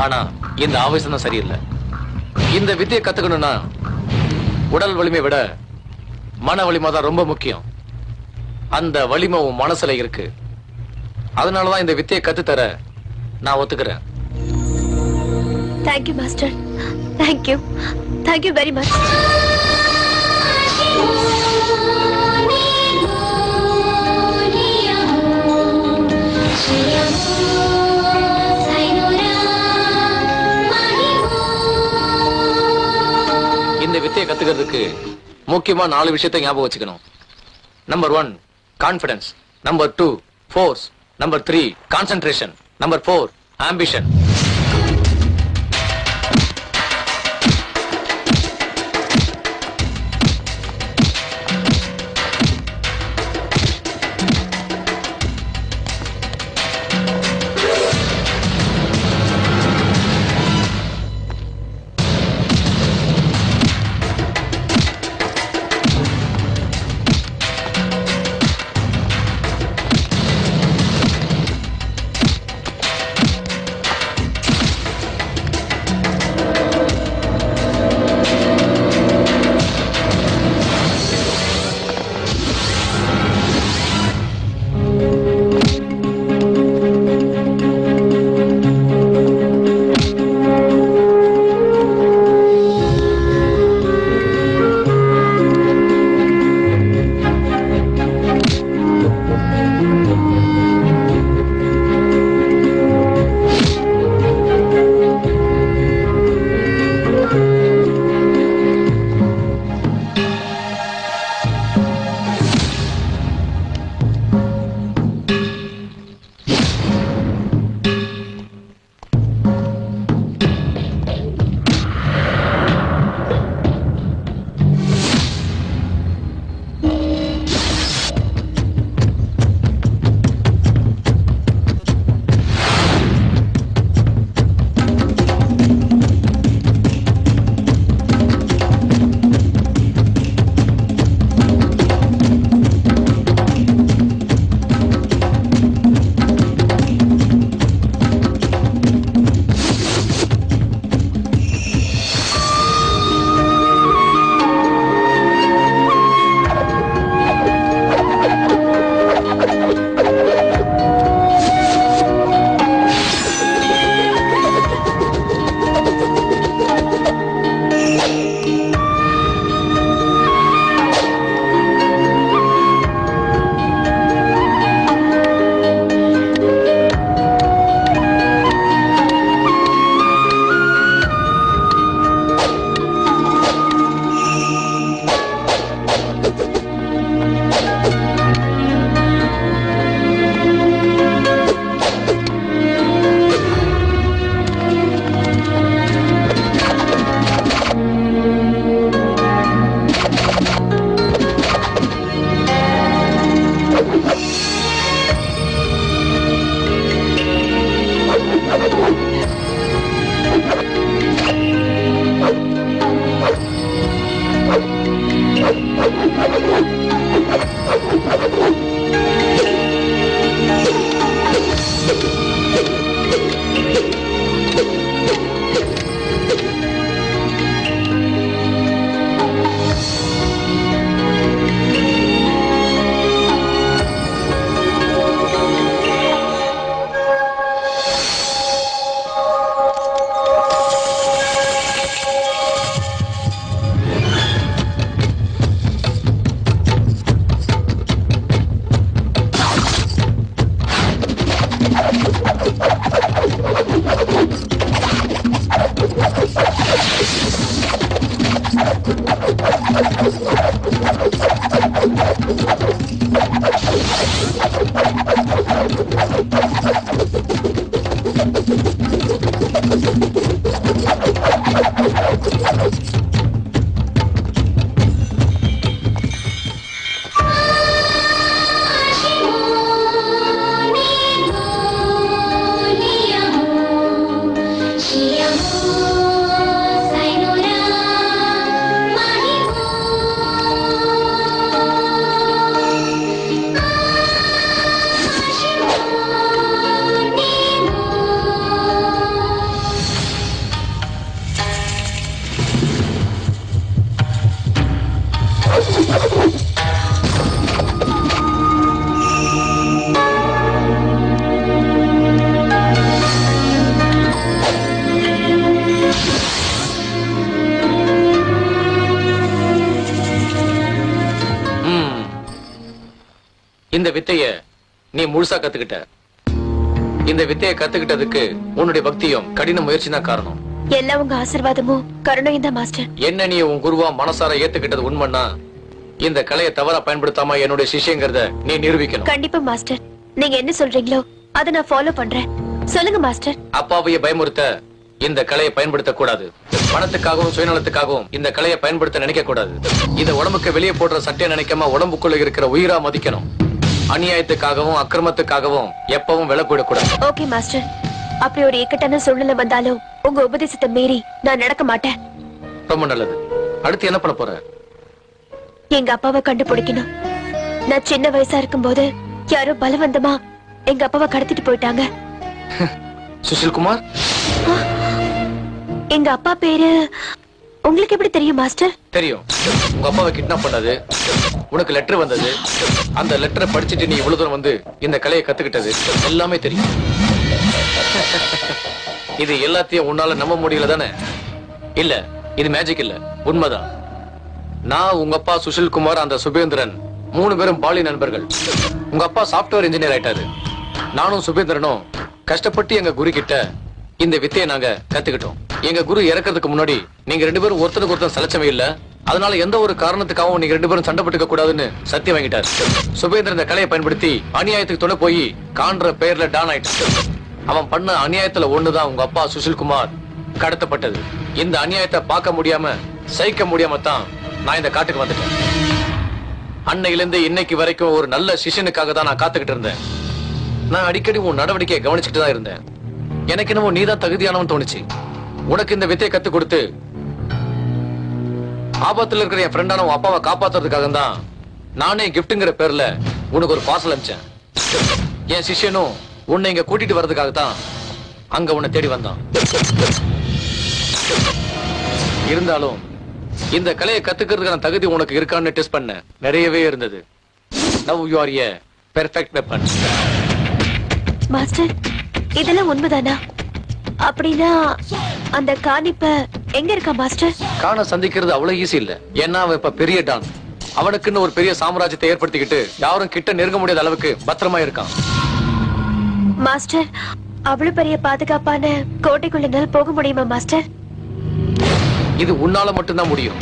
ஆனா இந்த ஆவேசம் தான் சரியில்லை. இந்த வித்தையை கத்துக்கணும்னா உடல் வலிமை விட மன வலிமை தான் ரொம்ப முக்கியம். அந்த வலிமை உன் மனசுல இருக்கு. அதனாலதான் இந்த வித்தையை கத்துத்தர நான் ஒத்துக்கிறேன். Thank you master. Thank you. Thank you very much. இந்த வித்தையை கத்துக்கிறதுக்கு முக்கியமா 4 விஷயத்தை ஞாபகம் வச்சுக்கணும். Number 1 confidence, number 2 force, number 3 concentration, number 4 ambition. இந்த வித்தைய நீ முழுசா கத்துக்கிட்ட. இந்த வித்தைய கத்துக்கிட்டதுக்கு உன்னுடைய பக்தியும் கடின முயற்சி தான் காரணம். எல்லாம் உங்க ஆசீர்வாதமும் கருணையும் தான் மாஸ்டர். என்ன நீ உன் குருவா மனசார ஏத்துக்கிட்டது உண்மைன்னா இந்த கலையை தவறா பயன்படுத்தாம என்னுடைய சிஷ்யங்கிறத நீ நிரூபிக்கணும். கண்டிப்பா மாஸ்டர். நீங்க என்ன சொல்றீங்களோ அதை நான் ஃபாலோ பண்றேன். சொல்லுங்க மாஸ்டர். அப்பாவைய பயமுறுத்த இந்த கலையை பயன்படுத்த கூடாது. பணத்துக்காகவும் சுயநலத்துக்காகவும் இந்த கலையை பயன்படுத்த நினைக்க கூடாது. இந்த உடம்புக்கு வெளியே போடுற சட்டையை நினைக்காம உடம்புக்குள்ள இருக்கிற உயிரா மதிக்கணும். அநியாயத்துக்காகவும் அக்கிரமத்துக்காகவும் எப்பவும் விலை போடக்கூடாது. Okay master. அப்படி ஒரு இக்கட்டான சூழ்நிலை வந்தாலும் உங்க உபதேசத்தை மீறி நான் நடக்க மாட்டேன். ரொம்ப நல்லது. அடுத்து என்ன பண்ண போற? எங்க அப்பாவை கண்டுபிடிக்கணும். நான் சின்ன வயசா இருக்கும் போது யாரோ பலவந்தமா எங்க அப்பாவை கடத்திட்டு போயிட்டாங்க. சுஷில் குமார்? எங்க அப்பா பேரு உங்களுக்கு எப்படி தெரியும் மாஸ்டர்? தெரியும். உங்க அப்பாவை கிட்னாப் பண்ணது, உனக்கு லெட்டர் வந்தது, அந்த லெட்டரை படிச்சுட்டு நீ இவ்வளவு தூரம் வந்து இந்த கலையை கத்துக்கிட்டது எல்லாமே தெரியும். இது எல்லாத்தையும் உன்னால நம்ப முடியல தானே? இல்ல, இது மேஜிக் இல்ல, உண்மைதான். நான், உங்க அப்பா சுஷில் குமார், அந்த சுபேந்திரன் 3 பேரும் பாலி நண்பர்கள். உங்க அப்பா சாப்ட்வேர் இன்ஜினியர் ஆயிட்டாரு. நானும் சுபேந்திரனும் கஷ்டப்பட்டு எங்க குரு கிட்ட இந்த வித்தையை நாங்க கத்துக்கிட்டோம். எங்க குரு இறக்கிறதுக்கு முன்னாடி நீங்க 2 பேரும் ஒருத்தருக்கு ஒருத்தர் சலச்சமே இல்ல, அதனால எந்த ஒரு காரணத்துக்காகவும் நீங்க 2 பேரும் சண்டை போட்டுக்க கூடாதுன்னு சத்தியம் வாங்கிட்டாரு. சுபேந்திரன் இந்த கலையை பயன்படுத்தி அநியாயத்துக்கு துணை போய் காண்ற பெயர்ல டான் ஆயிட்டான். அவன் பண்ண அநியாயத்துல ஒண்ணுதான் உங்க அப்பா சுஷில் குமார் கடத்தப்பட்டது. இந்த அநியாயத்தை பார்க்க முடியாம சகிக்க முடியாம தான் நான் இந்த காட்டுக்கு வந்துட்டேன். அன்னையிலிருந்து இன்னைக்கு வரைக்கும் ஒரு நல்ல சிஷ்யனுக்காக தான் நான் காத்துக்கிட்டு இருந்தேன். நான் அடிக்கடி உன் நடவடிக்கையை கவனிச்சுட்டு தான் இருந்தேன். எனக்கு என்னமோ நீதான் தகுதியானவன் தோணுச்சு. உனக்கு இந்த வித்தையை கத்து கொடுத்து ஆபத்துல இருக்கிற என் ஃப்ரெண்டான உன் அப்பாவை காப்பாத்துறதுக்காக தான் நானே கிஃப்ட்ங்கிற பேர்ல உனக்கு ஒரு பார்சல் அனுப்பிச்சேன். என் சிஷ்யனும் உன்னை இங்க கூட்டிட்டு வர்றதுக்காக தான் அங்க உன்னை தேடி வந்தான். இருந்தாலும் இந்த கலையை கத்துக்கிறதுக்கான தகுதி உனக்கு இருக்கான்னு டெஸ்ட் பண்ண நிறையவே இருந்தது. Now you are a perfect weapon. Master, இதெல்லாம் உண்மைதானா? அப்படின்னா அந்த காணிப்ப எங்க இருக்கா மாஸ்டர்? காண சந்திக்கிறது அவ்வளவு ஈஸி இல்ல. ஏன்னா அவன் இப்ப பெரிய டான். அவனுக்குன்னு ஒரு பெரிய சாம்ராஜ்யத்தை ஏற்படுத்திக்கிட்டு யாரும் கிட்ட நெருங்க முடியாத அளவுக்கு பத்திரமா இருக்கான். மாஸ்டர், அவ்வளவு பெரிய பாதுகாப்பான கோட்டைக்குள்ள போக முடியுமா மாஸ்டர்? இது உன்னால மட்டும்தான் முடியும்.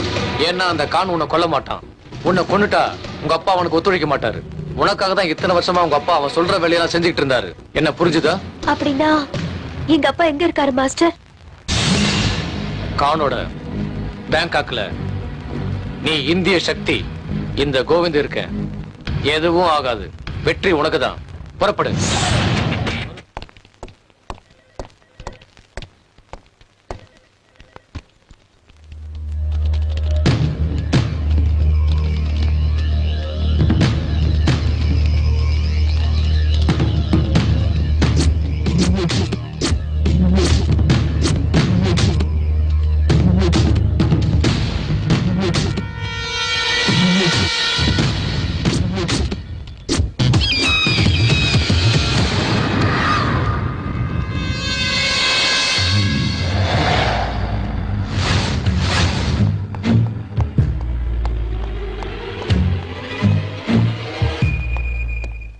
ஏன்னா அந்த கான் உன்னை கொல்ல மாட்டான். உன்னை கொன்னுட்டா உங்க அப்பா அவனுக்கு ஒத்துழைக்க மாட்டாரு. உனக்காக தான் இத்தனை வருஷமா உங்க அப்பா அவன் சொல்ற வேலையெல்லாம் செஞ்சுட்டு இருந்தாரு. என்ன புரிஞ்சுதா? அப்படின்னா எங்க அப்பா எங்க இருக்காரு மாஸ்டர்? கானோட பேங்காக்ல. நீ இந்திய சக்தி. இந்த கோவிந்த் இருக்க எதுவும் ஆகாது. வெற்றி உனக்குதான். புறப்படு.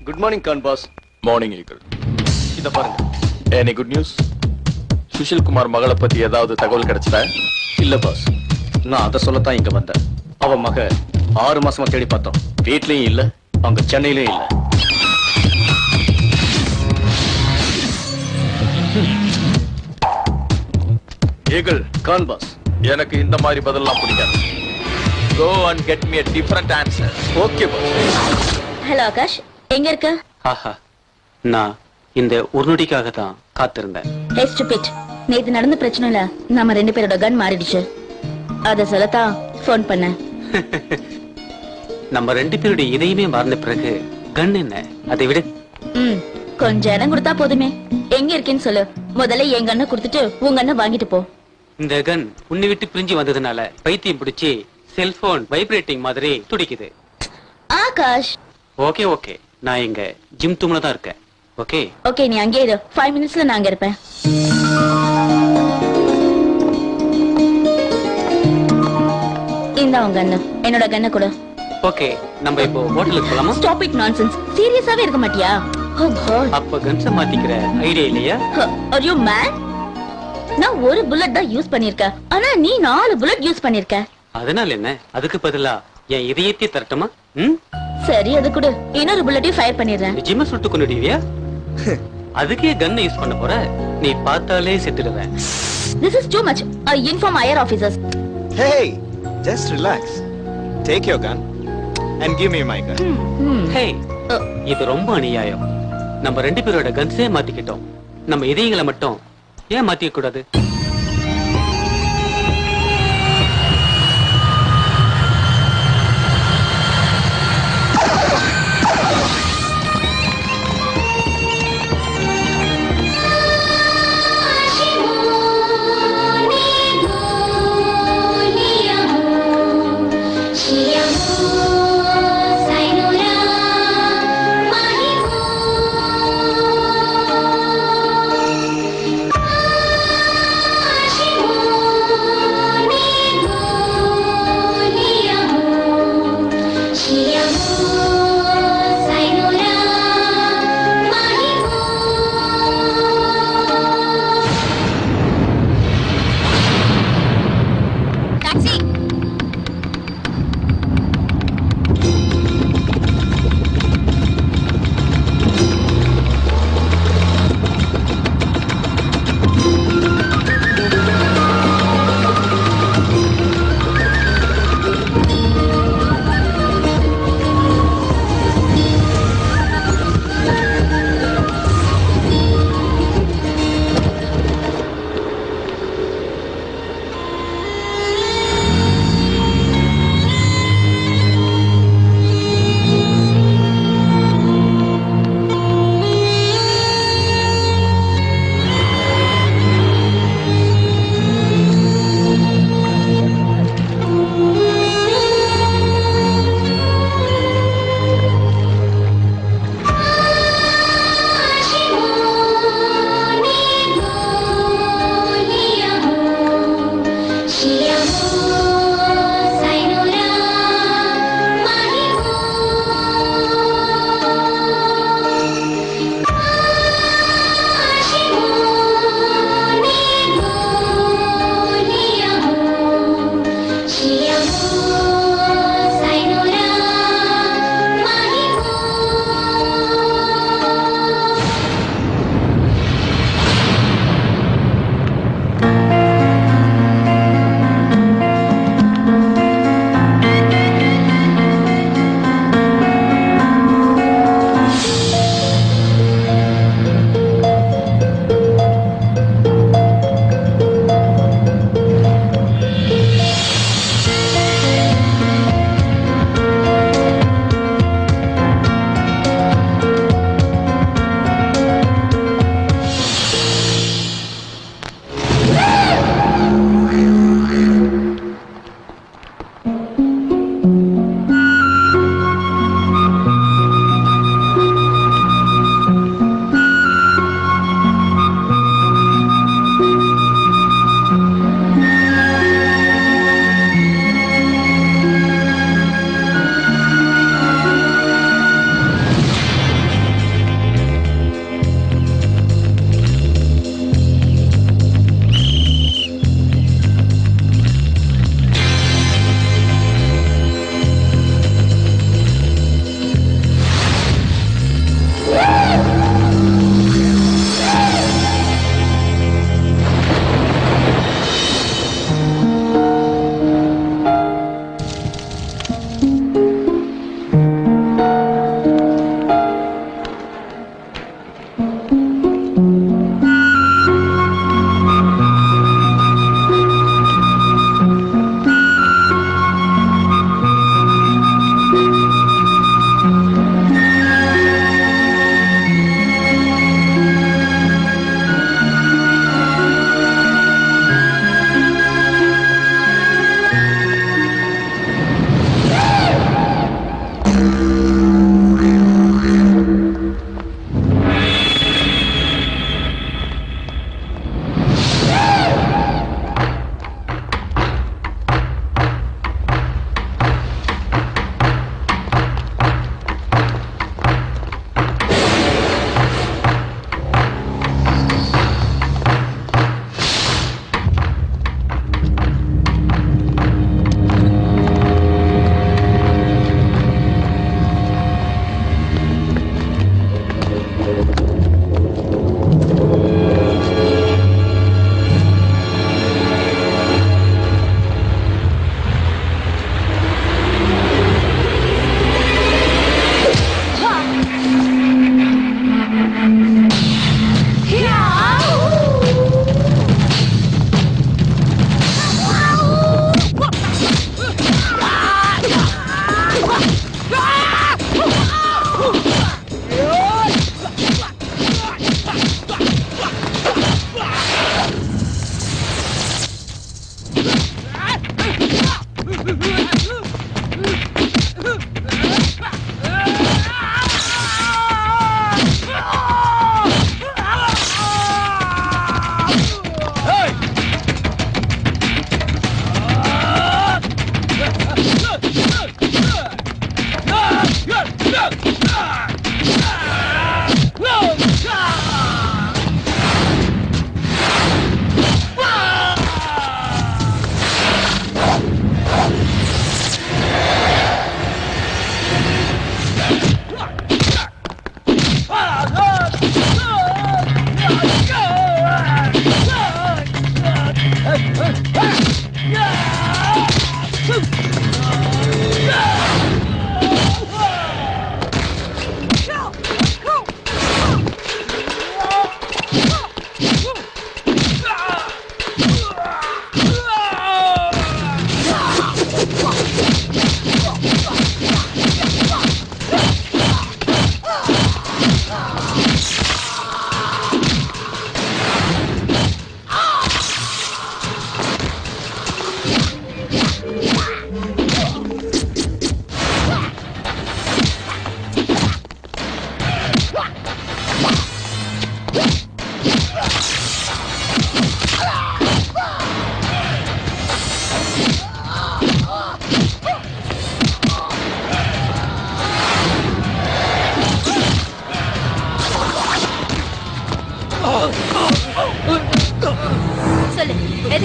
Good morning Khan boss. Morning eagle. இத பாருங்க. Any good news? Sushil Kumar மகளை பத்தி ஏதாவது தகவல் கிடைச்சதா? இல்ல பாஸ், நான் அதை சொல்லத்தான் இங்க வந்தேன். அவ மக 6 மாசமா தேடி பார்த்தோம். வீட்லயும் இல்ல, அங்க சென்னையிலயும் இல்ல. Eagle Khan boss. எனக்கு இந்த மாதிரி பதிலெல்லாம் பிடிக்காது. Go and get me a different answer. Okay boss. Hello Aakash, எங்க இருக்க? ஆஹா, நான் இந்த ஒரு நொடிக்காக தான் காத்திருந்தேன். Hey stupid, நேத்து நடந்த பிரச்சனைல நம்ம 2 பேரோட கன் மாறிடுச்சு. அத சொல்லத்தான் போன் பண்ணேன். நம்ம 2 பேருடைய இதயமே மாறின பிறகு கன் என்ன, அதை விட கொஞ்சம் இடம் கொடுத்தா போதுமே. எங்க இருக்கேன்னு சொல்லு. முதல்ல என் கண்ணை கொடுத்துட்டு உங்க கண்ணை வாங்கிட்டு போ. இந்த கன் உன்னை விட்டு பிரிஞ்சு வந்ததுனால பைத்தியம் பிடிச்சி செல்போன் வைப்ரேட்டிங் மாதிரி துடிக்குது. ஆகாஷ். ஓகே ஓகே, நான் இங்க ஜிம் தூம்ல தான் இருக்கேன். ஓகே ஓகே, நீ அங்கே இரு. 5 மினிட்ஸ்ல நான் அங்க இருப்பேன். இந்த உங்க கண்ணு, என்னோட கண்ணை கொடு. ஓகே, நம்ம இப்போ ஹோட்டலுக்கு போலாமா? Stop it nonsense. சீரியஸாவே இருக்க மாட்டியா? ஓ காட். அப்ப கன்ஸ மாத்திக்கிற ஐடியா இல்லையா? Are you man? நான் ஒரு புல்லட் தான் யூஸ் பண்ணிருக்கேன், ஆனா நீ 4 புல்லட் யூஸ் பண்ணிருக்க. அதனால என்ன? அதுக்கு பதிலா என் இதயத்தை தரட்டுமா? சரி, அது கூட இன்னொரு புல்லட்டையும் ஃபயர் பண்ணிடுறேன். நிஜமா சுட்டு கொண்டுடுவியா? அதுக்கே கன் யூஸ் பண்ண போற? நீ பார்த்தாலே செத்துடுவேன். This is too much. I inform higher officers. Hey, just relax. Take your gun and give me my gun. Hey, இது ரொம்ப அநியாயம். நம்ம 2 பேரோட கன்ஸே மாத்திக்கிட்டோம். நம்ம இதயங்களை மட்டும் ஏன் மாத்திக்க கூடாது?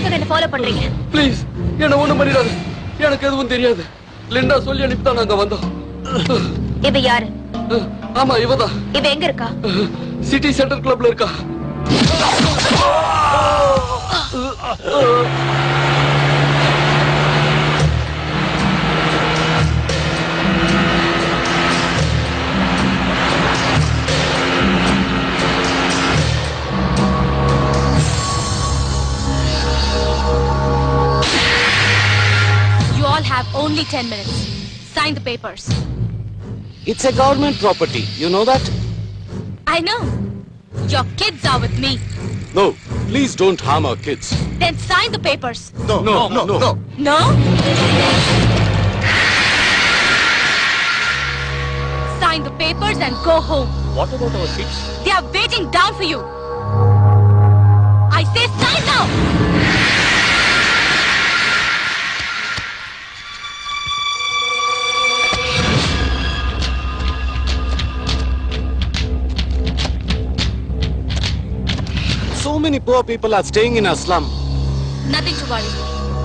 எதுக்கு என்ன ஃபாலோ பண்றீங்க? ப்ளீஸ் என்ன ஒண்ணும் பண்ணிடாத. எனக்கு எதுவும் தெரியாது. லிண்டா சொல்லி அனுப்பிதான் நாங்க வந்தோம். இவ யாரு? ஆமா இவதான். இவ எங்க இருக்கா? சிட்டி சென்டர் கிளப்ல இருக்கா. You all have only 10 minutes. Sign the papers. It's a government property. You know that? I know. Your kids are with me. No, please don't harm our kids. Then sign the papers. No. No? Sign the papers and go home. What about our kids? They are waiting down for you. I say sign now! So many poor people are staying in our slum. Nothing to worry.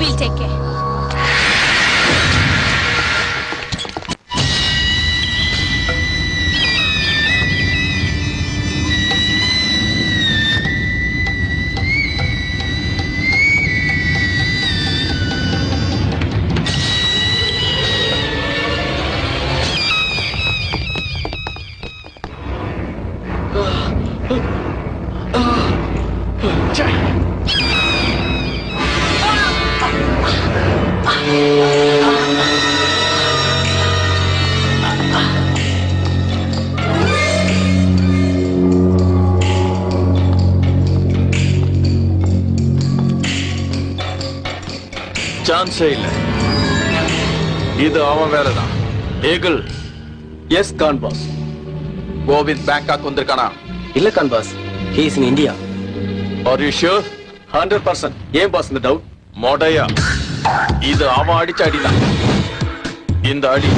We'll take care. சான்ஸே இல்ல. இது அவன் வேலைதான். Eagle. Yes Khan boss. Govind Bangkok வந்திருக்கானா? இல்ல Khan boss. He is in India. Are you sure? 100%. ஏன் pass இந்த doubt? மோடையா, இது அவன் அடிச்ச அடிதான். இந்த அடி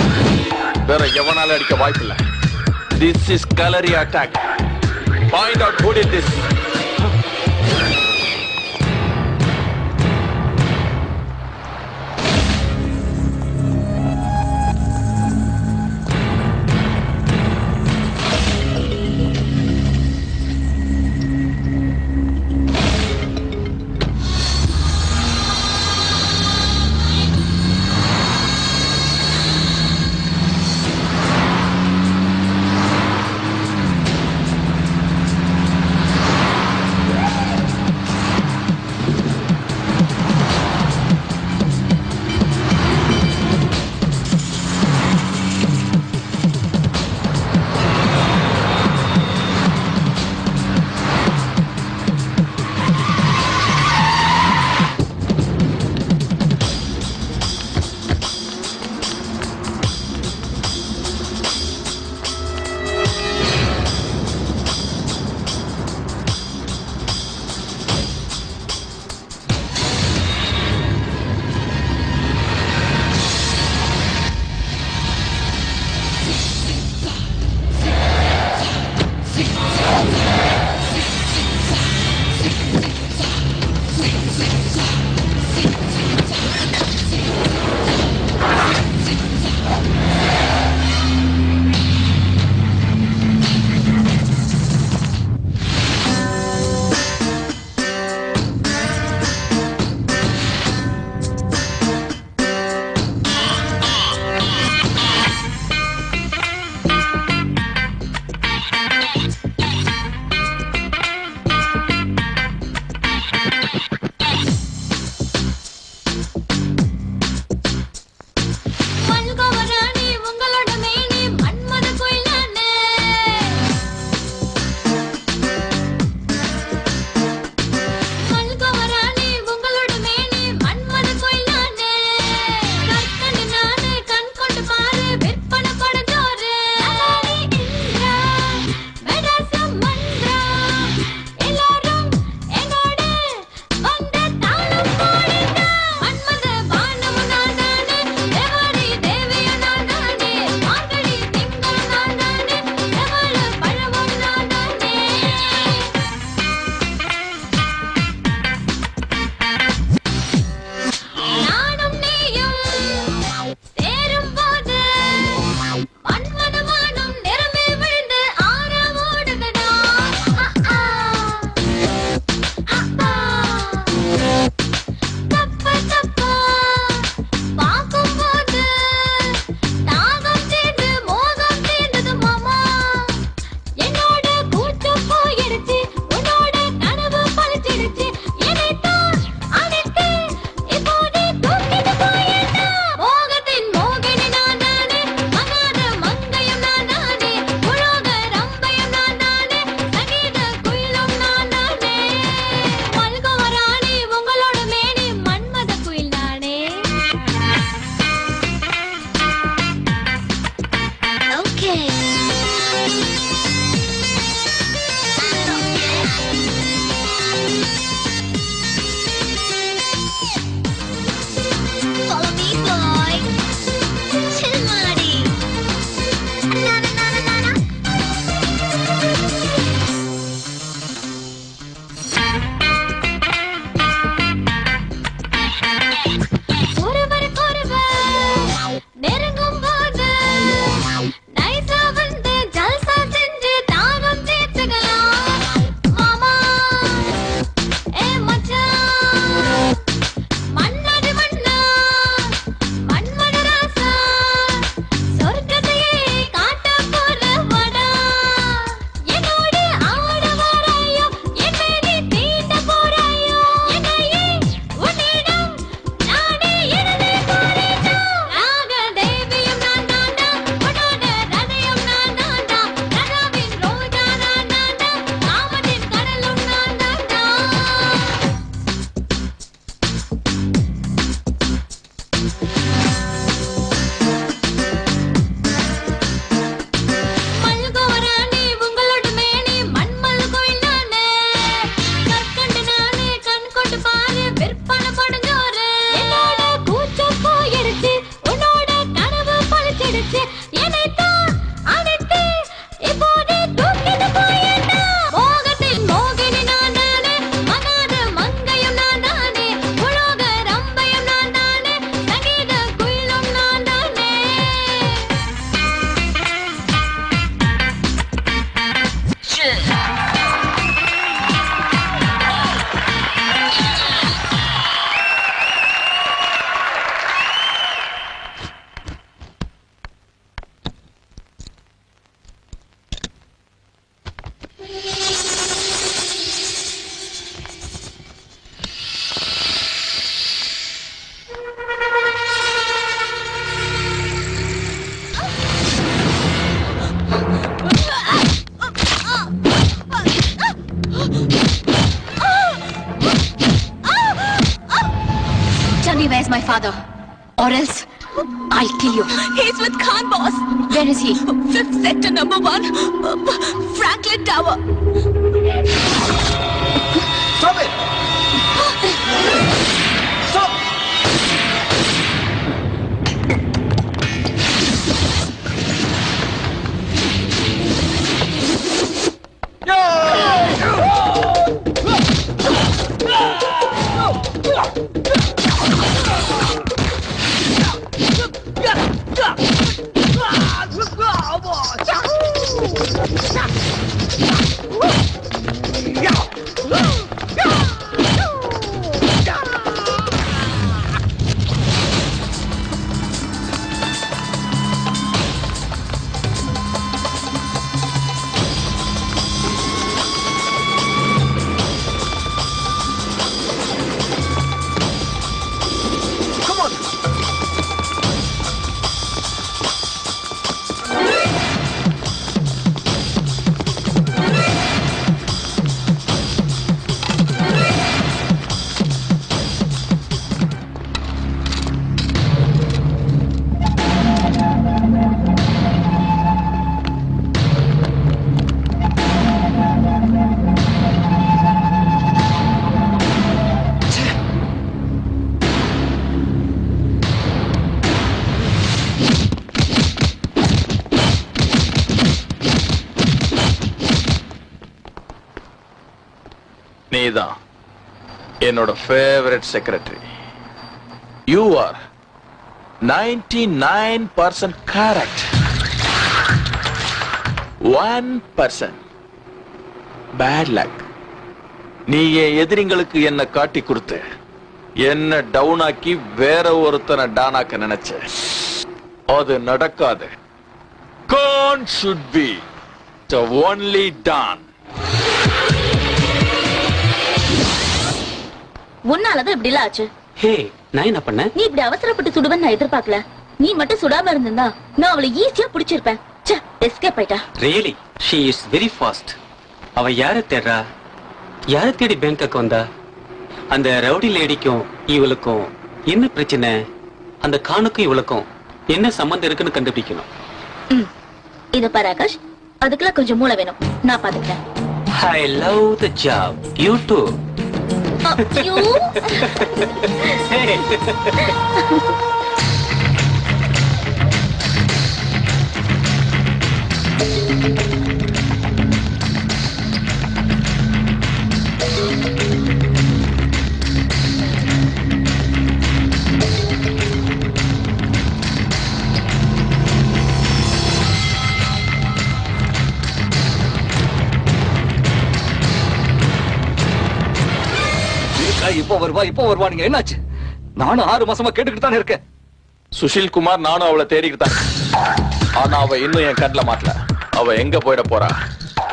வேற எவனால அடிக்க வாய்ப்பில்லை. This is gallery attack. Find out who did this. recognize my father, or else I'll kill you. He's with Khan, boss. Where is he? 5th sector, number 1, Franklin Tower. Stop it! Stop! நீதான் என்னோட favourite secretary. You are 99% correct. 1% bad luck. நீ என் எதிரிங்களுக்கு என்ன காட்டி கொடுத்து என்ன down ஆக்கி வேற ஒருத்தனை டானாக்க நினைச்ச. அது நடக்காது. Khan should be the only Don. உன்னாலதான் இப்படி எல்லாம் ஆச்சு. ஹே, நான் என்ன பண்ண? நீ இப்படி அவசரப்பட்டு சுடுவன் நான் எதிர்பார்க்கல. நீ மட்டும் சுடாம இருந்திருந்தா நான் அவளை ஈஸியா பிடிச்சிருப்பேன். எஸ்கேப் ஆயிட்டா. Really, she is very fast. அவ யாரை தேடுறா? யாரை தேடி பேங்காக் வந்தா? அந்த ரவுடி லேடிக்கும் இவளுக்கும் என்ன பிரச்சனை? அந்த கானுக்கும் இவளுக்கும் என்ன சம்பந்தம் இருக்குன்னு கண்டுபிடிக்கணும். இத பாரு ஆகாஷ், அதுக்கெல்லாம் கொஞ்சம் மூளை வேணும். நான் பாத்துக்கிறேன். I love the job. You too. You? Hey. இப்போ வருவா நீங்க என்னாச்சு? நானும் 6 மாசமா கேட்டுக்கிட்டு தானே இருக்கேன். சுஷில் குமார், நானும் அவளை தேடிக்கிட்டு தான். ஆனா அவ இன்னும் என் கண்ணில் மாட்டல. அவ எங்க போயிட போறா?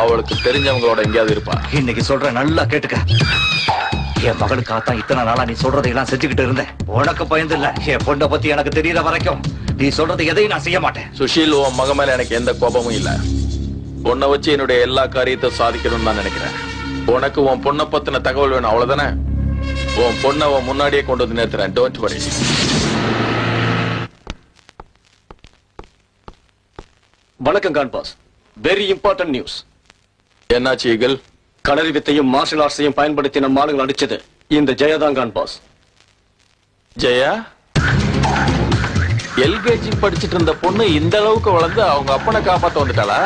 அவளுக்கு தெரிஞ்சவங்களோட எங்கேயாவது இருப்பா. இன்னைக்கு சொல்றேன், நல்லா கேட்டுக்க. என் மகளுக்காகத்தான் இத்தனை நாளா நீ சொல்றதையெல்லாம் செஞ்சுக்கிட்டு இருந்தேன். உனக்கு பயந்து இல்ல, என் பொண்ணை பத்தி எனக்கு தெரியற வரைக்கும் நீ சொல்றது எதையும் நான் செய்ய மாட்டேன். சுஷில், உன் மக மேல எனக்கு எந்த கோபமும் இல்ல. உன்னை வச்சு என்னுடைய எல்லா காரியத்தையும் சாதிக்கணும்னு நான் நினைக்கிறேன். உனக்கு உன் பொண்ணை பத்தின தகவல் வேணும், அவ்வளவுதானே? உன் பொண்ணை உன் முன்னாடியே கொண்டு வந்து நிறுத்துறேன். Don't worry. வணக்கம் Khan boss. Very important news. என்னாச்சு ஈகிள்? களரி வித்தையும் மார்ஷல் ஆர்ட்ஸையும் பயன்படுத்தி நம்ம ஆளுங்களை அடிச்சது இந்த ஜெயதான் கான் பாஸ். ஜெயா? எல்கேஜி படிச்சுட்டு இருந்த பொண்ணு இந்த அளவுக்கு வளர்ந்து அவங்க அப்பனை காப்பாத்த வந்துட்டாளா?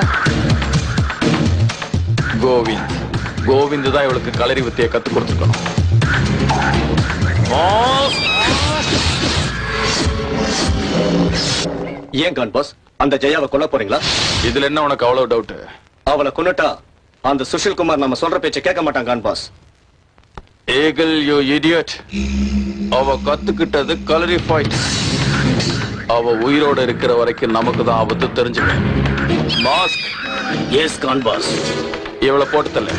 கோவிந்த் தான் இவளுக்கு களரி வித்தையை கத்து கொடுத்துருக்கணும். ஏன் கான் பாஸ், அந்த ஜெயாவை கொல்ல போறீங்களா? இதுல என்ன உனக்கு அவ்வளவு டவுட்? அவளை கொன்னுட்டா அந்த சுஷில் குமார் நம்ம சொல்ற பேச்சை கேட்க மாட்டான் Khan boss. Eagle, you idiot. அவ கத்துக்கிட்டது களரி ஃபைட். அவ உயிரோட இருக்கிற வரைக்கும் நமக்கு தான் ஆபத்து தெரிஞ்சுக்க. மாஸ்க். Yes Khan boss. இவளை போட்டு தள்ள.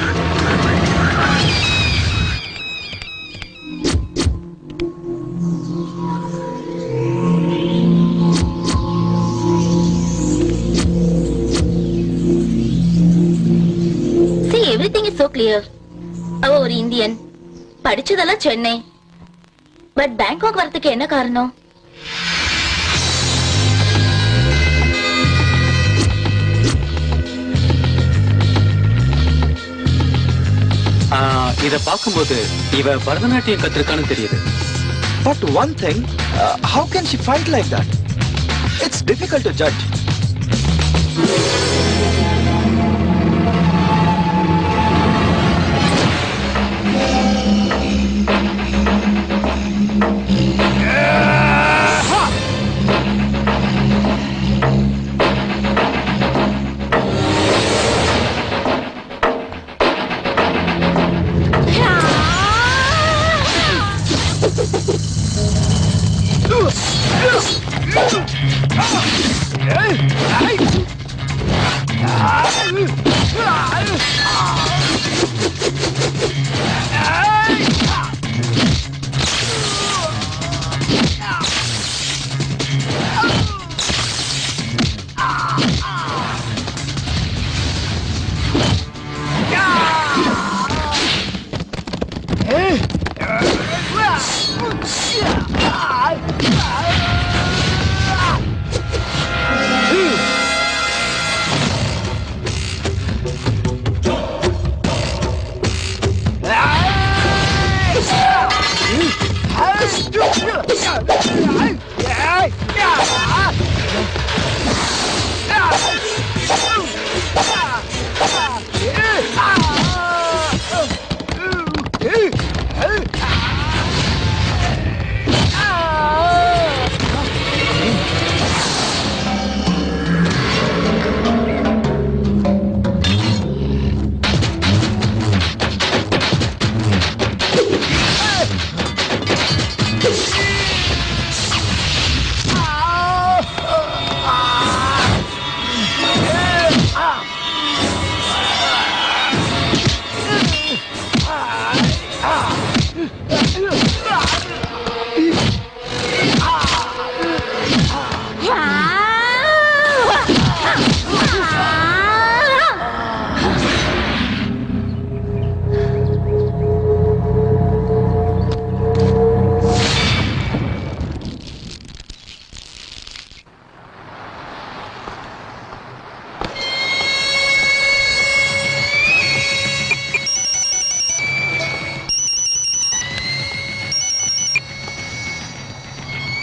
Everything is so clear. அவ ஒரு இந்தியன், படிச்சதெல்லாம் சென்னை. பட் பேங்காக் வரதுக்கு என்ன காரணம்? இத பாக்கும்போது இவ பரதநாட்டியம் கத்திருக்கான்னு தெரியுது. But one thing, how can she fight like that? It's difficult to judge.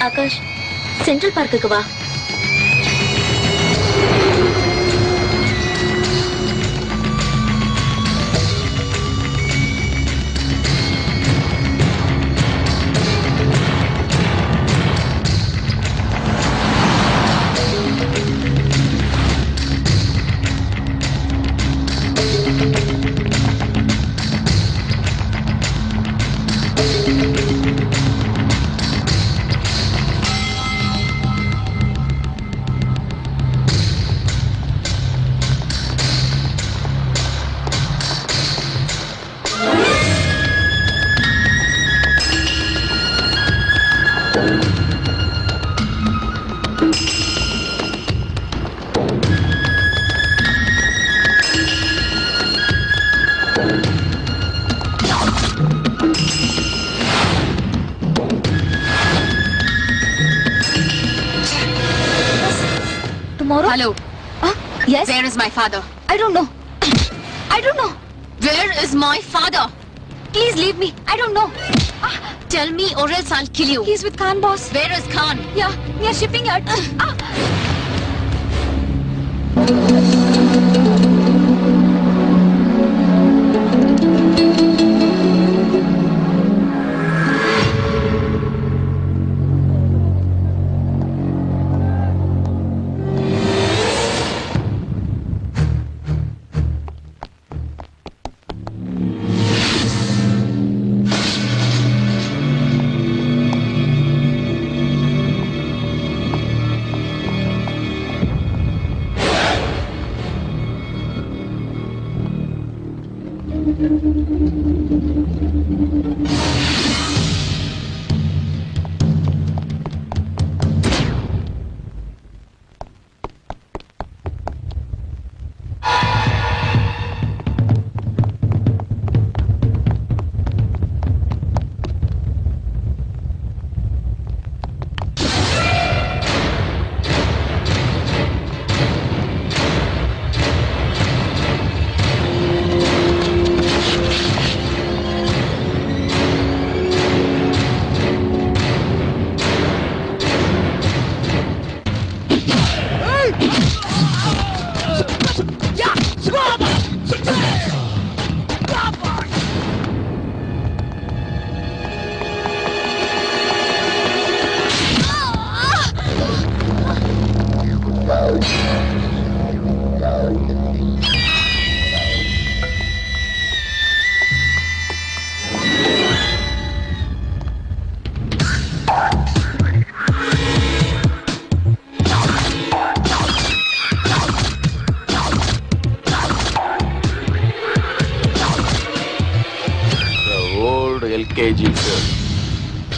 Akash, central பார்க்குக்கு வா. Tomorrow? Hello. Yes? Where is my father? I don't know. I don't know. Where is my father? Please leave me. I don't know. Tell me or else I'll kill you. He's with Khan, boss. Where is Khan? Yeah, we are shipping it.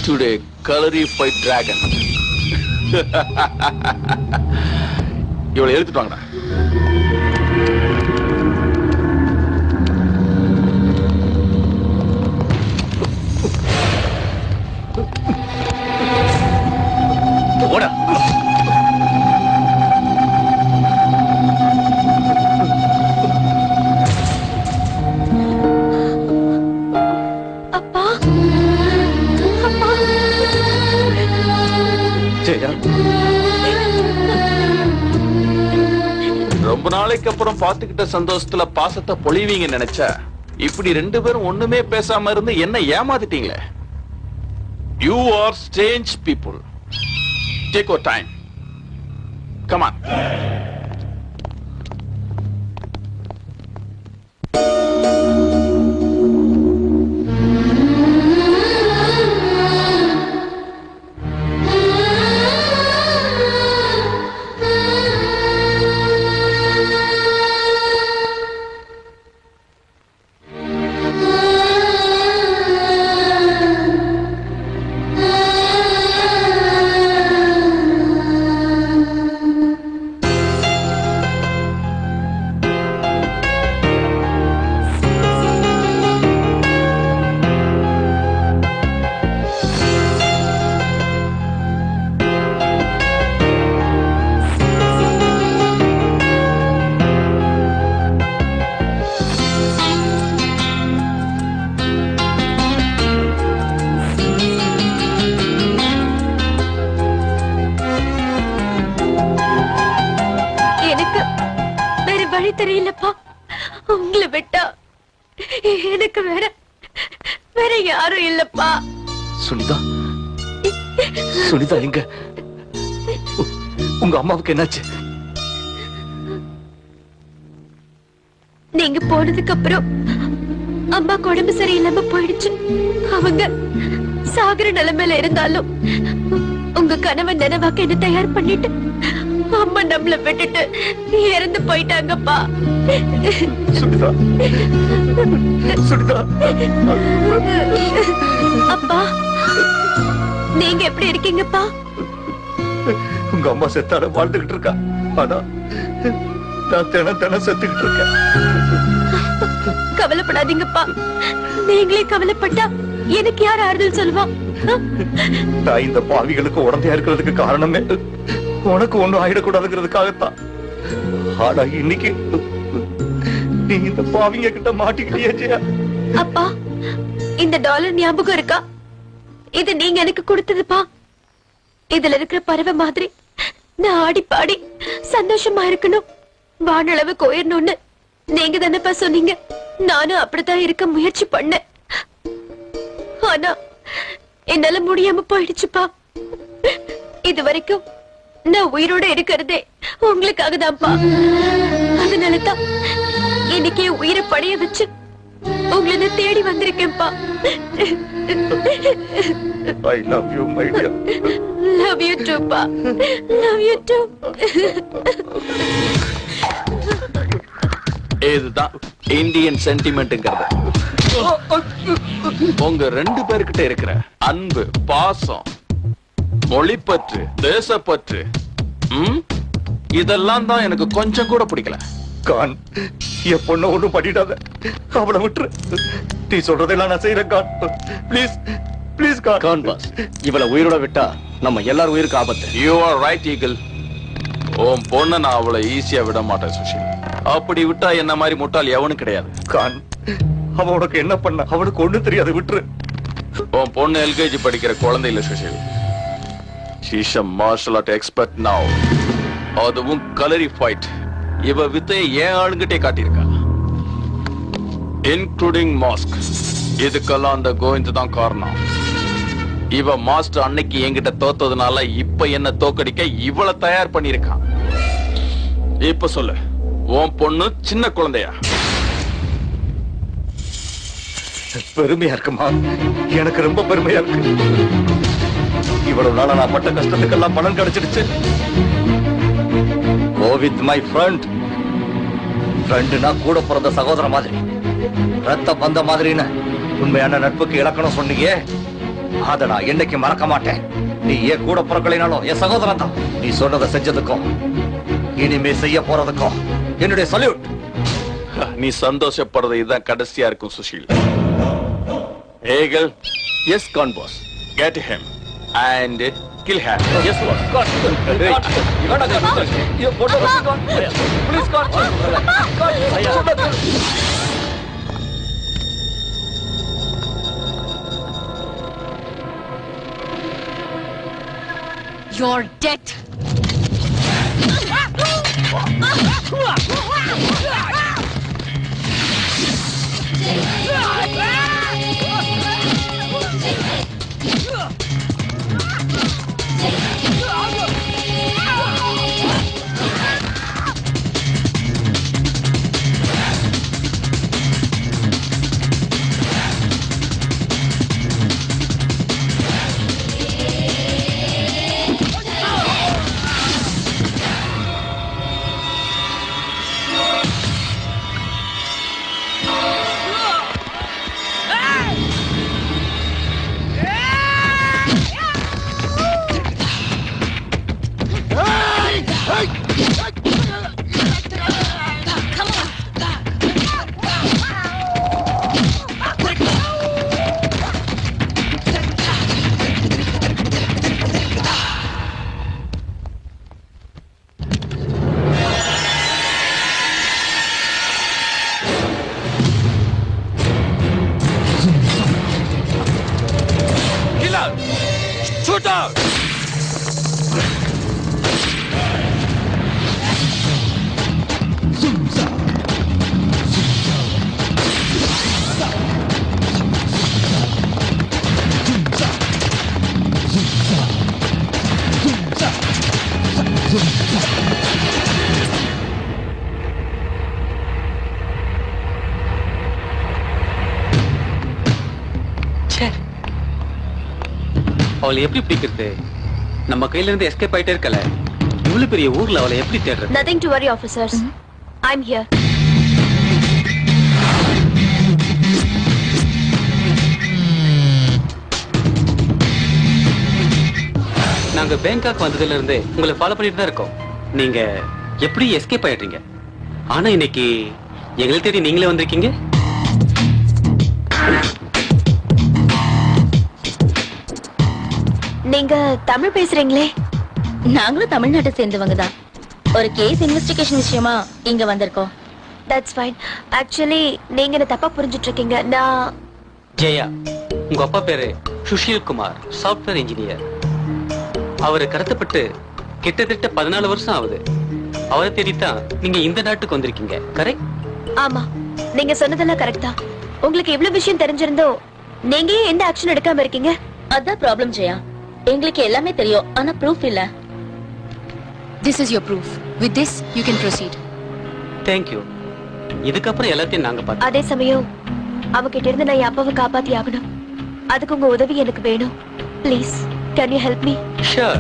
Today clarified dragon. இவளை எழுத்துட்டு வாங்கடா. ஓடா. அப்பா அப்பா ஜெயா, ரொம்ப நாளைக்கு அப்புறம் பாத்துக்கிட்ட சந்தோஷத்துல பாசத்தை பொழிவீங்க நினைச்சா இப்படி ரெண்டு பேரும் ஒண்ணுமே பேசாம இருந்து என்ன ஏமாத்திட்டீங்களே. You are strange people. Take your time. Come on. தெரியலப்பா. உங்களை விட்டா எனக்கு வேற யாரும் இல்லப்பா. சுனிதா, சுனிதா எங்க? உங்க அம்மாவுக்கு என்னாச்சு? நீங்க போனதுக்கு அப்புறம் அம்மாக்கு உடம்பு சரியில்லாம போயிடுச்சு. அவங்க சாகர நிலைமையில இருந்தாலும் உங்க கணவன் நினைவாக்க என்ன தயார் பண்ணிட்டு அம்மா நம்மள விட்டுட்டு இறந்து போயிட்டாங்கப்பா. சுனிதா, சுனிதா. அப்பா, நீங்க எப்படி இருக்கீங்கப்பா? உங்க அம்மா செத்தாட வாழ்ந்துகிட்டு இருக்கா. ஆனா நான் தினம் செத்துக்கிட்டு இருக்கேன். கவலைப்படாதீங்கப்பா. நீங்களே கவலைப்பட்டா எனக்கு யார் ஆறுதல் சொல்லுவா? நான் இந்த பாவிகளுக்கு உடந்தையா இருக்கிறதுக்கு காரணமே உனக்கு ஒண்ணும் ஆயிடக்கூடாதுங்கிறதுக்காகத்தான். ஆனா இன்னைக்கு நீ இந்த பாவிங்க கிட்ட மாட்டிக்கிட்டியே ஜெயா. அப்பா, இந்த டாலர் ஞாபகம் இருக்கா? இது நீங்க எனக்கு கொடுத்ததுப்பா. இதுல இருக்கிற பறவை மாதிரி நான் ஆடி பாடி சந்தோஷமா இருக்கணும், வானளவுக்கு உயரணும்னு நீங்க தானேப்பா சொன்னீங்க. நானும் அப்படித்தான் இருக்க முயற்சி பண்ணேன். ஆனா என்னால முடியாம போயிடுச்சுப்பா. இது வரைக்கும் நான் உயிரோட இருக்கிறதே உங்களுக்காக தான்ப்பா. அதனாலதான் இன்னைக்கே உயிரை படைய வச்சு உங்களை தேடி வந்திருக்கேன்ப்பா. I love you, my dear. Love you too, pa. Love you too. இதுதான் இந்தியன் சென்டிமெண்ட்ங்கிறது. உங்க ரெண்டு பேர்கிட்ட இருக்கிற அன்பு, பாசம், மொழிப்பற்று, தேசப்பற்று, இதெல்லாம் தான் எனக்கு கொஞ்சம் கூட பிடிக்கல. கான், என் பொண்ண ஒண்ணும் பண்ணிடாத. அவளை விட்டுரு. நீ சொல்றதெல்லாம் நான் செய்யறேன் Khan. Please please Khan boss, இவளை உயிரோட விட்டா நம்ம எல்லாரும் உயிருக்கு ஆபத்து. You are right eagle. உன் பொண்ணை நான் அவளை ஈஸியா விட மாட்டேன் சுஷில். அப்படி விட்டா என்ன மாதிரி முட்டாள் எவனும் கிடையாது. கான், அவ உனக்கு என்ன பண்ண? அவனுக்கு ஒண்ணு தெரியாது, விட்டுரு. உன் பொண்ணு எல்கேஜி படிக்கிற குழந்தை இல்ல Sushil. She's a martial art expert now. அதுவும் கலரி ஃபைட். இவ வித்தையை ஏன் ஆளுங்கிட்டே காட்டியிருக்கா, இன்க்ளூடிங் மாஸ்க். இதுக்கெல்லாம் அந்த கோவிந்த் தான் காரணம். இவ மாஸ்டர் அன்னைக்கு என்கிட்ட தோத்ததுனால இப்ப என்ன தோக்கடிக்க இவளை தயார் பண்ணிருக்கான். இப்ப சொல்லு, உன் பொண்ணு சின்ன குழந்தையா? பெருமையா இருக்குமா? எனக்கு ரொம்ப பெருமையா இருக்கு. இவ்வளவு நாளா நான் பட்ட கஷ்டத்துக்கெல்லாம் பலன் கிடைச்சிடுச்சு. Go with my friend. ஃப்ரெண்டுனா கூட பிறந்த சகோதர மாதிரி, ரத்த பந்த மாதிரின்னு உண்மையான நட்புக்கு இலக்கணம் சொன்னீங்க. அத நான் என்னைக்கு மறக்க மாட்டேன். நீ ஏன் கூட பிறக்கலைனாலும் என் சகோதரன் தான். நீ சொன்னதை செஞ்சதுக்கும் இனிமே செய்ய போறதுக்கும் என்னுடைய சல்யூட். நீ சந்தோஷப்படுறது இதுதான் கடைசியா இருக்கும் Sushil. Eagle, yes Khan boss, get him and kill her. Yes boss. God. Hey, you got to go. You photo God. Please God. God. You're dead. Shoot out! அவளை எப்படி பிடிக்கிறது? நம்ம கையில இருந்து எஸ்கேப் ஆயிட்டே இருக்கல. இவ்வளவு பெரிய ஊர்ல அவளை எப்படி தேடுறது? Nothing to worry, officers. I'm here. நாங்க பேங்காக் வந்ததுல இருந்து உங்களை ஃபாலோ பண்ணிட்டு தான் இருக்கோம். நீங்க எப்படி எஸ்கேப் ஆயிட்டீங்க? ஆனா இன்னைக்கு எங்களை தேடி நீங்களே வந்திருக்கீங்க. நீங்க தமிழ் பேசுறீங்களே? நாங்களும் தமிழ்நாட்டை சேர்ந்தவங்க தான். ஒரு கேஸ் இன்வெஸ்டிகேஷன் விஷயமா இங்க வந்திருக்கோம். That's fine. Actually நீங்க என்ன தப்பா புரிஞ்சிட்டு இருக்கீங்க. நான் ஜெயா. உங்க அப்பா பேரு சுஷீல் குமார், சாஃப்ட்வேர் இன்ஜினியர். அவரு கடத்தப்பட்டு கிட்டத்தட்ட 14 வருஷம் ஆகுது. அவரை தேடித்தான் நீங்க இந்த நாட்டுக்கு வந்திருக்கீங்க. கரெக்ட்? ஆமா, நீங்க சொன்னதெல்லாம் கரெக்ட் தான். உங்களுக்கு இவ்வளவு விஷயம் தெரிஞ்சிருந்தோ நீங்க எந்த ஆக்ஷன் எடுக்காம இருக்கீங்க? அதான் ப்ராப்ளம் ஜெயா. எங்களுக்கு எல்லாமே தெரியும், ஆனா ப்ரூஃப் இல்ல. This is your proof. With this you can proceed. Thank you. இதுக்கப்புறம் எல்லாத்தையும் நாங்க பார்த்தோம். அதே சமயம் அவகிட்ட இருந்து நான் என் அப்பாவை காப்பாத்தி ஆகணும். அதுக்கு உங்க உதவி எனக்கு வேணும். Please, can you help me? Sure.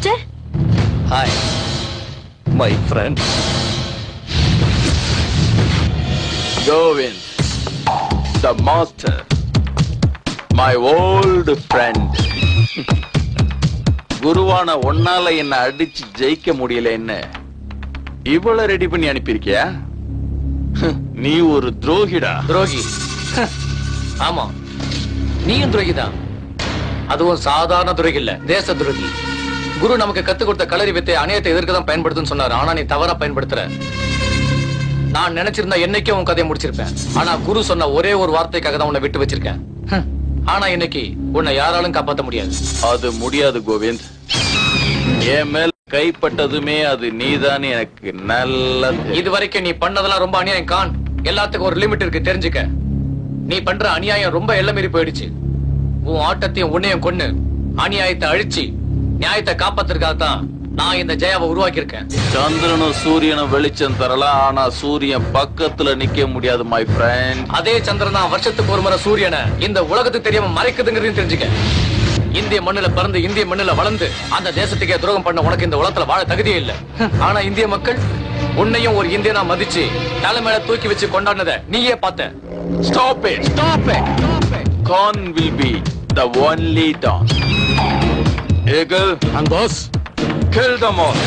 Mister. Hi my friend Govind, the master, my old friend. குருவான ஒன்னால என்ன அடிச்சு ஜெயிக்க முடியலன்னு இவ்வளவு ரெடி பண்ணி அனுப்பியிருக்கியா? நீ ஒரு துரோகிடா. துரோகி? ஆமா, நீயும் துரோகிதான். அதுவும் சாதாரண துரோகி இல்ல, தேச துரோகி. குரு நமக்கு கத்து கொடுத்த களரி வித்தை அநியாயத்தை எதிர்க்க தான் பயன்படுத்துன்னு சொன்னாரு. ஆனா நீ தவறா பயன்படுத்துற. நான் நினைச்சிருந்தா என்னைக்கும் உன் கதையை முடிச்சிருப்பேன். ஆனா குரு சொன்ன ஒரே ஒரு வார்த்தைக்காக தான் உன்னை விட்டு வச்சிருக்கேன். ஆனா இன்னைக்கு உன்னை யாராலும் காப்பாற்ற முடியாது. அது முடியாது கோவிந்த். என் மேல் கைப்பட்டதுமே அது நீதான் எனக்கு நல்ல. இது வரைக்கும் நீ பண்ணதெல்லாம் ரொம்ப அநியாயம் கான். எல்லாத்துக்கும் ஒரு லிமிட் இருக்கு, தெரிஞ்சுக்க. நீ பண்ற அநியாயம் ரொம்ப எல்லை மீறி போயிடுச்சு. உன் ஆட்டத்தையும் உன்னையும் கொன்னு அநியாயத்தை அழிச்சு நியாயத்தை காப்பாத்துறதுக்காக தான் நான் இந்த ஜெயாவை உருவாக்கி இருக்கேன். சந்திரனும் சூரியனும் வெளிச்சம் தரலாம், ஆனா சூரியன் பக்கத்துல நிக்க முடியாது மை ஃப்ரெண்ட். அதே சந்திரன் தான் வருஷத்துக்கு ஒரு முறை சூரியனை இந்த உலகத்துக்கு தெரியாம மறைக்குதுங்கிறதையும் தெரிஞ்சுக்க. இந்திய மண்ணுல பிறந்து இந்திய மண்ணுல வளர்ந்து அந்த தேசத்துக்கே துரோகம் பண்ண உனக்கு இந்த உலகத்துல வாழ தகுதியே இல்ல. ஆனா இந்திய மக்கள் உன்னையும் ஒரு இந்தியனா மதிச்சு தலைமையில தூக்கி வச்சு கொண்டாடினத நீயே பார்த்த. Stop it! Stop it! Khan will be the only dawn. Eagle and boss, kill them all.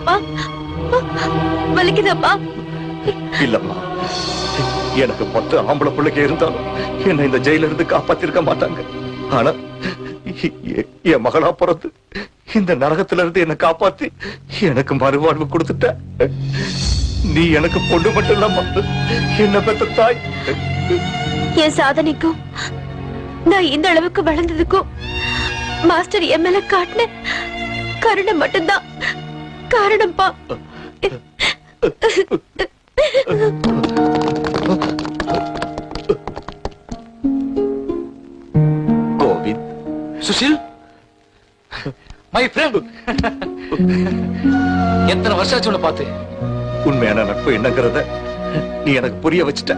வலிக்குதாப்பா? வலிக்குதாப்பா? இல்லம்மா, எனக்கு 10 ஆம்பளை பிள்ளைங்க இருந்தாலும் என்ன இந்த ஜெயில இருந்து காப்பாத்திருக்க மாட்டாங்க. ஆனா என் மகளா பிறந்து இந்த நரகத்துல இருந்து என்ன காப்பாத்தி எனக்கு மறுவாழ்வு கொடுத்துட்ட. நீ எனக்கு பொண்ணு மட்டும் இல்லம்மா, என்ன பெத்த தாய். என் சாதனைக்கும் நான் இந்த அளவுக்கு வளர்ந்ததுக்கும் மாஸ்டர் என் மேல காட்டின கருணை மட்டும்தான் காரணம்ப்பா. கோவிந்த். Sushil, my friend. எத்தனை வருஷம் ஆச்சு உன்னை பார்த்து. உண்மையான நட்பு என்னங்கிறத நீ எனக்கு புரிய வச்சுட்ட.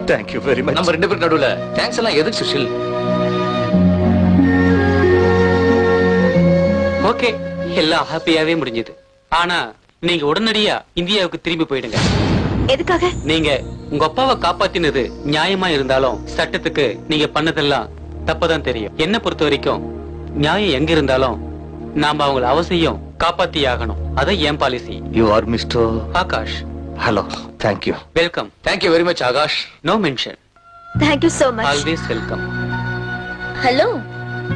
Thank you very much. நம்ம 2 பேருக்கு நடுவுல தேங்க்ஸ் எல்லாம் எதுக்கு சுஷில்? ஓகே, எல்லாம் ஹாப்பியாவே முடிஞ்சது. ஆனா நீங்க உடனடியா இந்தியாவுக்கு திரும்பி போயிடுங்க. எதுக்காக? நீங்க உங்க அப்பாவை காப்பாத்தினது நியாயமா இருந்தாலும் சட்டத்துக்கு நீங்க பண்ணதெல்லாம் தப்பதான் தெரியும். என்ன பொறுத்த வரைக்கும் நியாயம் எங்க இருந்தாலும் நாம அவங்கள அவசியம் காப்பாத்தி ஆகணும். அதான் என் policy. You are mister Akash. Hello, thank you. Welcome. Thank you very much Akash. No mention. Thank you so much. Always welcome. Hello,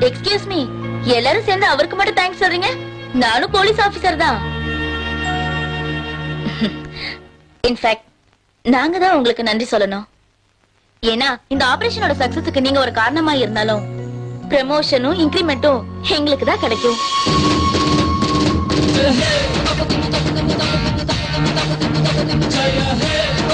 excuse me. எல்லாரும் சேர்ந்து அவருக்கு மட்டும் தேங்க்ஸ் சொல்றீங்க? நானும் போலீஸ் ஆபீசர் தான். இன்ஃபேக்ட் நாங்க தான் உங்களுக்கு நன்றி சொல்லணும். ஏன்னா இந்த ஆபரேஷனோட சக்சஸுக்கு நீங்க ஒரு காரணமா இருந்தாலும் ப்ரமோஷனும் இன்கிரிமெண்ட்டும் எங்களுக்கு தான் கிடைக்கும். Jaya He